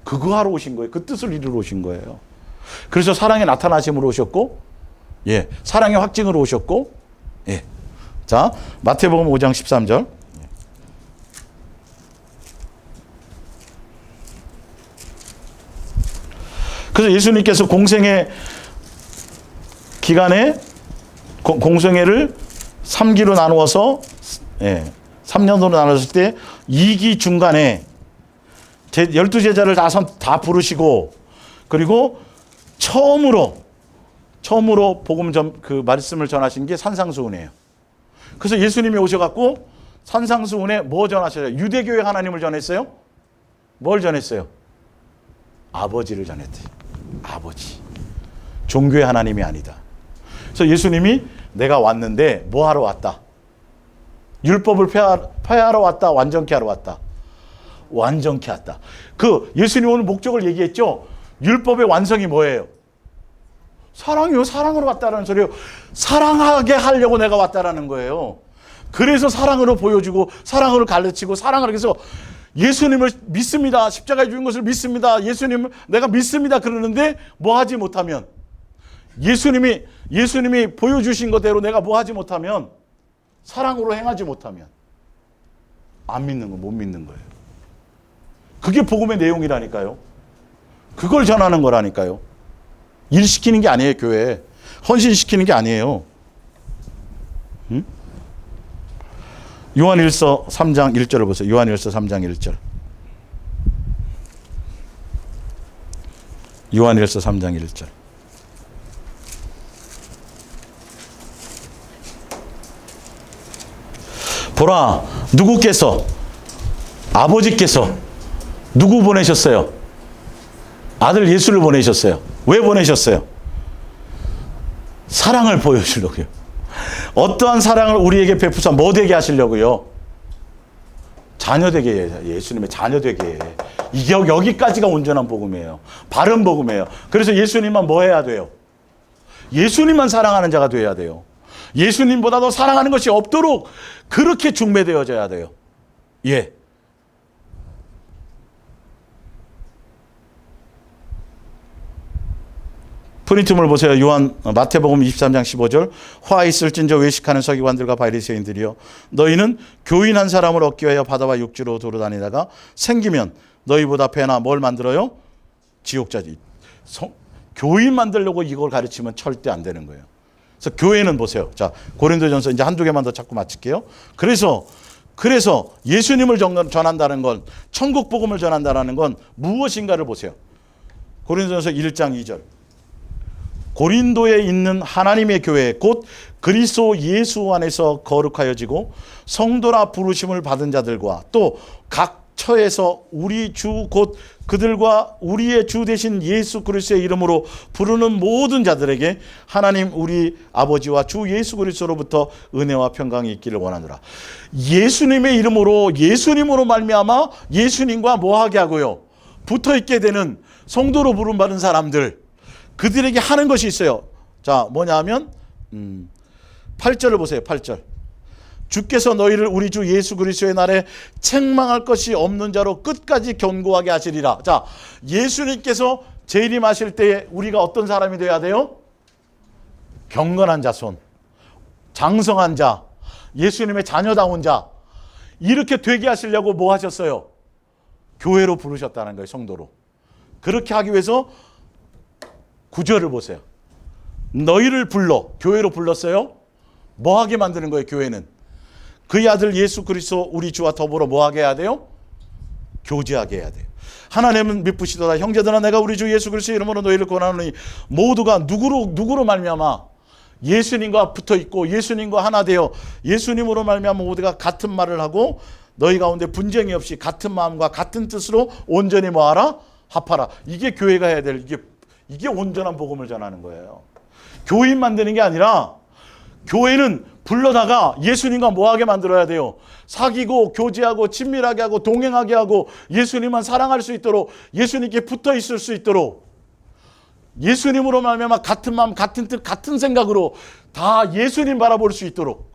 그거 하러 오신 거예요. 그 뜻을 이루러 오신 거예요. 그래서 사랑의 나타나심으로 오셨고, 예, 사랑의 확증으로 오셨고, 예. 자, 마태복음 5장 13절. 그래서 예수님께서 공생의 기간에 공생애를 3기로 나누어서 3년도로 나눴을 때 2기 중간에 12제자를 다 부르시고 그리고 처음으로 복음 그 말씀을 전하신 게 산상수훈이에요. 그래서 예수님이 오셔갖고 산상수훈에 뭐 전하셔요? 유대교의 하나님을 전했어요? 뭘 전했어요? 아버지를 전했대요. 아버지. 종교의 하나님이 아니다. 그래서 예수님이 내가 왔는데 뭐 하러 왔다? 율법을 폐하러 왔다? 완전케 하러 왔다? 완전케 왔다. 그 예수님 오늘 목적을 얘기했죠? 율법의 완성이 뭐예요? 사랑이요. 사랑으로 왔다라는 소리예요. 사랑하게 하려고 내가 왔다라는 거예요. 그래서 사랑으로 보여주고 사랑으로 가르치고 사랑을 해서 예수님을 믿습니다. 십자가에 죽은 것을 믿습니다. 예수님을 내가 믿습니다. 그러는데 뭐 하지 못하면 예수님이 보여주신 것대로 내가 뭐 하지 못하면 사랑으로 행하지 못하면 안 믿는 거, 못 믿는 거예요. 그게 복음의 내용이라니까요. 그걸 전하는 거라니까요. 일시키는 게 아니에요. 교회에. 헌신시키는 게 아니에요. 응? 요한일서 3장 1절을 보세요. 요한일서 3장 1절. 요한일서 3장 1절. 보라, 누구께서, 아버지께서 누구 보내셨어요? 아들 예수를 보내셨어요. 왜 보내셨어요? 사랑을 보여주려고요. 어떠한 사랑을 우리에게 베푸사 뭐 되게 하시려고요? 자녀 되게 해요. 예수님의 자녀 되게 해. 이게 여기까지가 온전한 복음이에요. 바른 복음이에요. 그래서 예수님만 뭐 해야 돼요? 예수님만 사랑하는 자가 돼야 돼요. 예수님보다 더 사랑하는 것이 없도록 그렇게 중매되어져야 돼요. 예. 프린트물 보세요. 마태복음 23장 15절. 화 있을진저 외식하는 서기관들과 바리새인들이여, 너희는 교인 한 사람을 얻기 위하여 바다와 육지로 돌아다니다가 생기면 너희보다 배나 뭘 만들어요? 지옥자지. 교인 만들려고 이걸 가르치면 절대 안 되는 거예요. 그래서 교회는 보세요. 자, 고린도전서 이제 한두 개만 더 찾고 마칠게요. 그래서 예수님을 전한다는 건, 천국 복음을 전한다는 건 무엇인가를 보세요. 고린도전서 1장 2절. 고린도에 있는 하나님의 교회 곧 그리스도 예수 안에서 거룩하여지고 성도라 부르심을 받은 자들과 또 각 처에서 우리 주 곧 그들과 우리의 주 되신 예수 그리스도의 이름으로 부르는 모든 자들에게 하나님 우리 아버지와 주 예수 그리스도로부터 은혜와 평강이 있기를 원하노라. 예수님의 이름으로, 예수님으로 말미암아 예수님과 뭐하게 하고요? 붙어있게 되는 성도로 부름받은 사람들, 그들에게 하는 것이 있어요. 자, 뭐냐 하면 8절을 보세요. 8절. 주께서 너희를 우리 주 예수 그리스도의 날에 책망할 것이 없는 자로 끝까지 견고하게 하시리라. 자, 예수님께서 재림하실 때 우리가 어떤 사람이 되어야 돼요? 경건한 자손, 장성한 자, 예수님의 자녀다운 자, 이렇게 되게 하시려고 뭐 하셨어요? 교회로 부르셨다는 거예요. 성도로. 그렇게 하기 위해서 9절을 보세요. 너희를 불러, 교회로 불렀어요. 뭐 하게 만드는 거예요? 교회는 그의 아들 예수 그리스도 우리 주와 더불어 뭐 하게 해야 돼요? 교제하게 해야 돼요. 하나님은 미쁘시도다. 형제들아, 내가 우리 주 예수 그리스도의 이름으로 너희를 권하노니 모두가 누구로 말미암아 예수님과 붙어 있고 예수님과 하나 되어 예수님으로 말미암아 모두가 같은 말을 하고 너희 가운데 분쟁이 없이 같은 마음과 같은 뜻으로 온전히 뭐하라? 합하라. 이게 교회가 해야 될, 이게 온전한 복음을 전하는 거예요. 교인 만드는 게 아니라 교회는 불러다가 예수님과 뭐하게 만들어야 돼요? 사귀고 교제하고 친밀하게 하고 동행하게 하고 예수님만 사랑할 수 있도록, 예수님께 붙어 있을 수 있도록, 예수님으로 말미암아 같은 마음, 같은 뜻, 같은 생각으로 다 예수님 바라볼 수 있도록.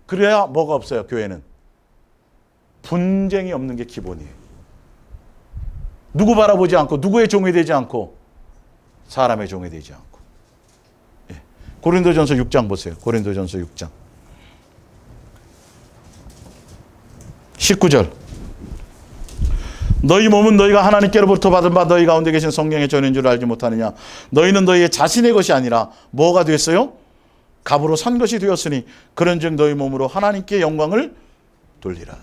그래야 뭐가 없어요? 교회는 분쟁이 없는 게 기본이에요. 누구 바라보지 않고, 누구의 종이 되지 않고, 사람의 종이 되지 않고. 고린도전서 6장 보세요. 고린도전서 6장 19절. 너희 몸은 너희가 하나님께로부터 받은 바 너희 가운데 계신 성령의 전인 줄 알지 못하느냐. 너희는 너희의 자신의 것이 아니라 뭐가 됐어요? 값으로 산 것이 되었으니 그런즉 너희 몸으로 하나님께 영광을 돌리라.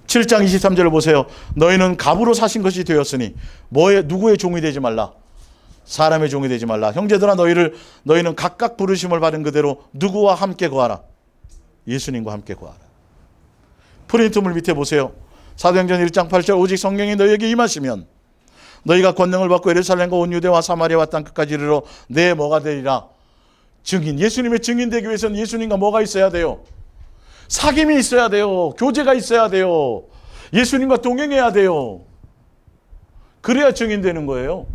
7장 23절을 보세요. 너희는 값으로 사신 것이 되었으니 누구의 종이 되지 말라. 사람의 종이 되지 말라. 형제들아, 너희는 각각 부르심을 받은 그대로 누구와 함께 거하라? 예수님과 함께 거하라. 프린트물 밑에 보세요. 사도행전 1장 8절. 오직 성령이 너희에게 임하시면 너희가 권능을 받고 예루살렘과 온 유대와 사마리아와 땅 끝까지 이르러 내 뭐가 되리라? 증인. 예수님의 증인 되기 위해서는 예수님과 뭐가 있어야 돼요? 사귐이 있어야 돼요. 교제가 있어야 돼요. 예수님과 동행해야 돼요. 그래야 증인 되는 거예요.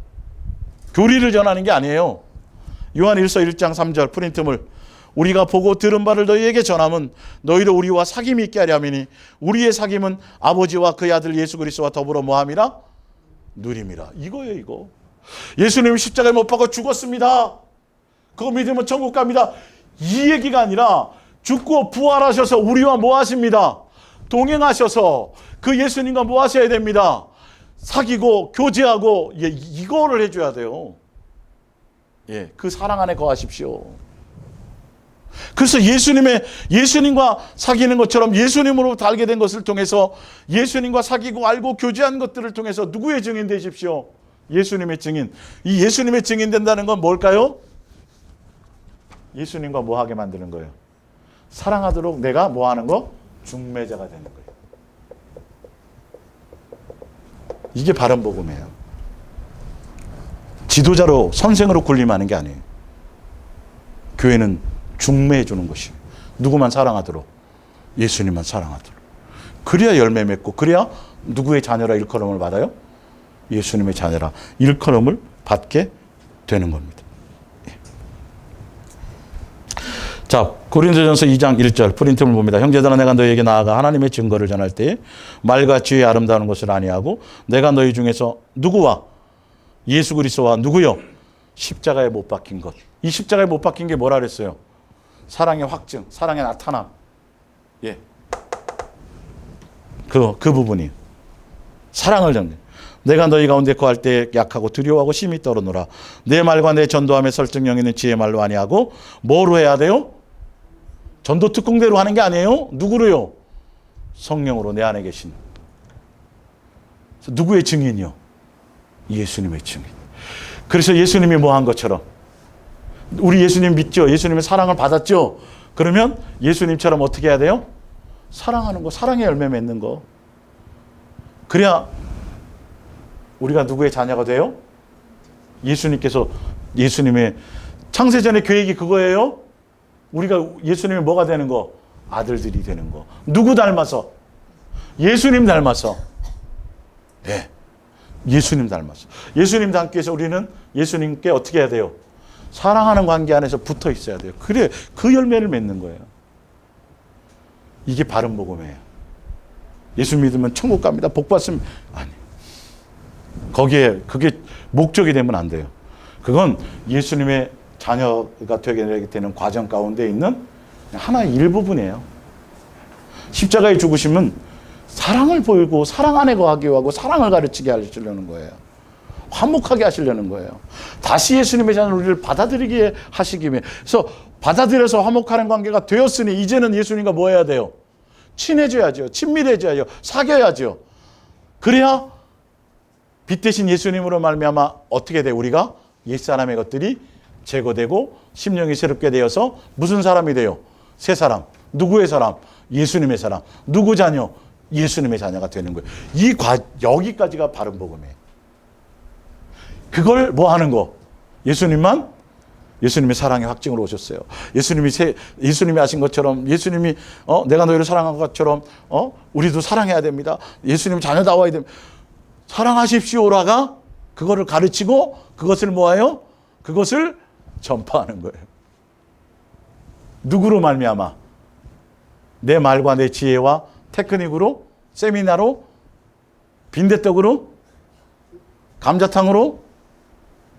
교리를 전하는 게 아니에요. 요한 1서 1장 3절 프린트물. 우리가 보고 들은 바를 너희에게 전함은 너희도 우리와 사귐이 있게 하려 함이니 우리의 사귐은 아버지와 그의 아들 예수 그리스도와 더불어 뭐함이라? 누림이라. 이거예요, 이거. 예수님이 십자가에 못 박아 죽었습니다. 그거 믿으면 천국 갑니다. 이 얘기가 아니라 죽고 부활하셔서 우리와 뭐 하십니다? 동행하셔서 그 예수님과 뭐 하셔야 됩니다? 사귀고 교제하고, 이거를 해줘야 돼요. 그 사랑 안에 거하십시오. 그래서 예수님과 사귀는 것처럼 예수님으로부터 알게 된 것을 통해서 예수님과 사귀고 알고 교제한 것들을 통해서 누구의 증인 되십시오? 예수님의 증인. 이 예수님의 증인 된다는 건 뭘까요? 예수님과 뭐 하게 만드는 거예요? 사랑하도록 내가 뭐 하는 거? 중매자가 되는 거예요. 이게 바른 복음이에요. 지도자로, 선생으로 군림하는 게 아니에요. 교회는 중매해 주는 것이에요. 누구만 사랑하도록, 예수님만 사랑하도록. 그래야 열매 맺고, 그래야 누구의 자녀라 일컬음을 받아요? 예수님의 자녀라 일컬음을 받게 되는 겁니다. 자, 고린도전서 2장 1절 프린트를 봅니다. 형제들아, 내가 너희에게 나아가 하나님의 증거를 전할 때에 말과 지혜의 아름다운 것을 아니하고 내가 너희 중에서 누구와? 예수 그리스도와 누구요? 십자가에 못 박힌 것. 이 십자가에 못 박힌 게 뭐라 그랬어요? 사랑의 확증, 사랑의 나타남. 그 부분이 사랑을 전해. 내가 너희 가운데 거할 때 약하고 두려워하고 심히 떨어노라. 내 말과 내 전도함의 설득력 있는 지혜 말로 아니하고 뭐로 해야 돼요? 전도 특공대로 하는 게 아니에요. 누구로요? 성령으로 내 안에 계신. 누구의 증인이요? 예수님의 증인. 그래서 예수님이 뭐 한 것처럼 우리 예수님 믿죠? 예수님의 사랑을 받았죠? 그러면 예수님처럼 어떻게 해야 돼요? 사랑하는 거, 사랑의 열매 맺는 거. 그래야 우리가 누구의 자녀가 돼요? 예수님의 창세전의 계획이 그거예요. 우리가 예수님이 뭐가 되는 거? 아들들이 되는 거. 누구 닮아서? 예수님 닮아서. 네. 예수님 닮아서. 예수님 닮기 위해서 우리는 예수님께 어떻게 해야 돼요? 사랑하는 관계 안에서 붙어 있어야 돼요. 그래, 그 열매를 맺는 거예요. 이게 바른 복음이에요. 예수 믿으면 천국 갑니다. 복 받습니다. 아니. 거기에 그게 목적이 되면 안 돼요. 그건 예수님의 자녀가 되게 되는 과정 가운데 있는 하나의 일부분이에요. 십자가에 죽으심은 사랑을 보이고 사랑 안에 거하게 하고 사랑을 가르치게 하시려는 거예요. 화목하게 하시려는 거예요. 다시 예수님의 자녀를 우리를 받아들이게 하시기 위해. 그래서 받아들여서 화목하는 관계가 되었으니 이제는 예수님과 뭐 해야 돼요? 친해져야죠. 친밀해져야죠. 사귀어야죠. 그래야 빛 대신 예수님으로 말미암아 어떻게 돼? 우리가 옛사람의 것들이 제거되고 심령이 새롭게 되어서 무슨 사람이 돼요? 새 사람. 누구의 사람? 예수님의 사람. 누구 자녀? 예수님의 자녀가 되는 거예요. 여기까지가 바른 복음이에요. 그걸 뭐 하는 거? 예수님의 사랑의 확증으로 오셨어요. 예수님이 하신 것처럼 예수님이 내가 너희를 사랑한 것처럼 우리도 사랑해야 됩니다. 예수님 자녀다워야 됩니다. 사랑하십시오라가 그거를 가르치고 그것을 뭐예요? 그것을 전파하는 거예요. 누구로 말미암아? 내 말과 내 지혜와 테크닉으로, 세미나로, 빈대떡으로, 감자탕으로,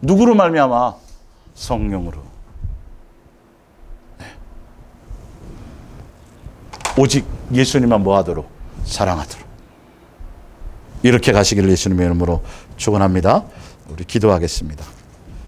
누구로 말미암아? 성령으로. 네. 오직 예수님만 뭐하도록? 사랑하도록. 이렇게 가시기를 예수님의 이름으로 축원합니다. 우리 기도하겠습니다.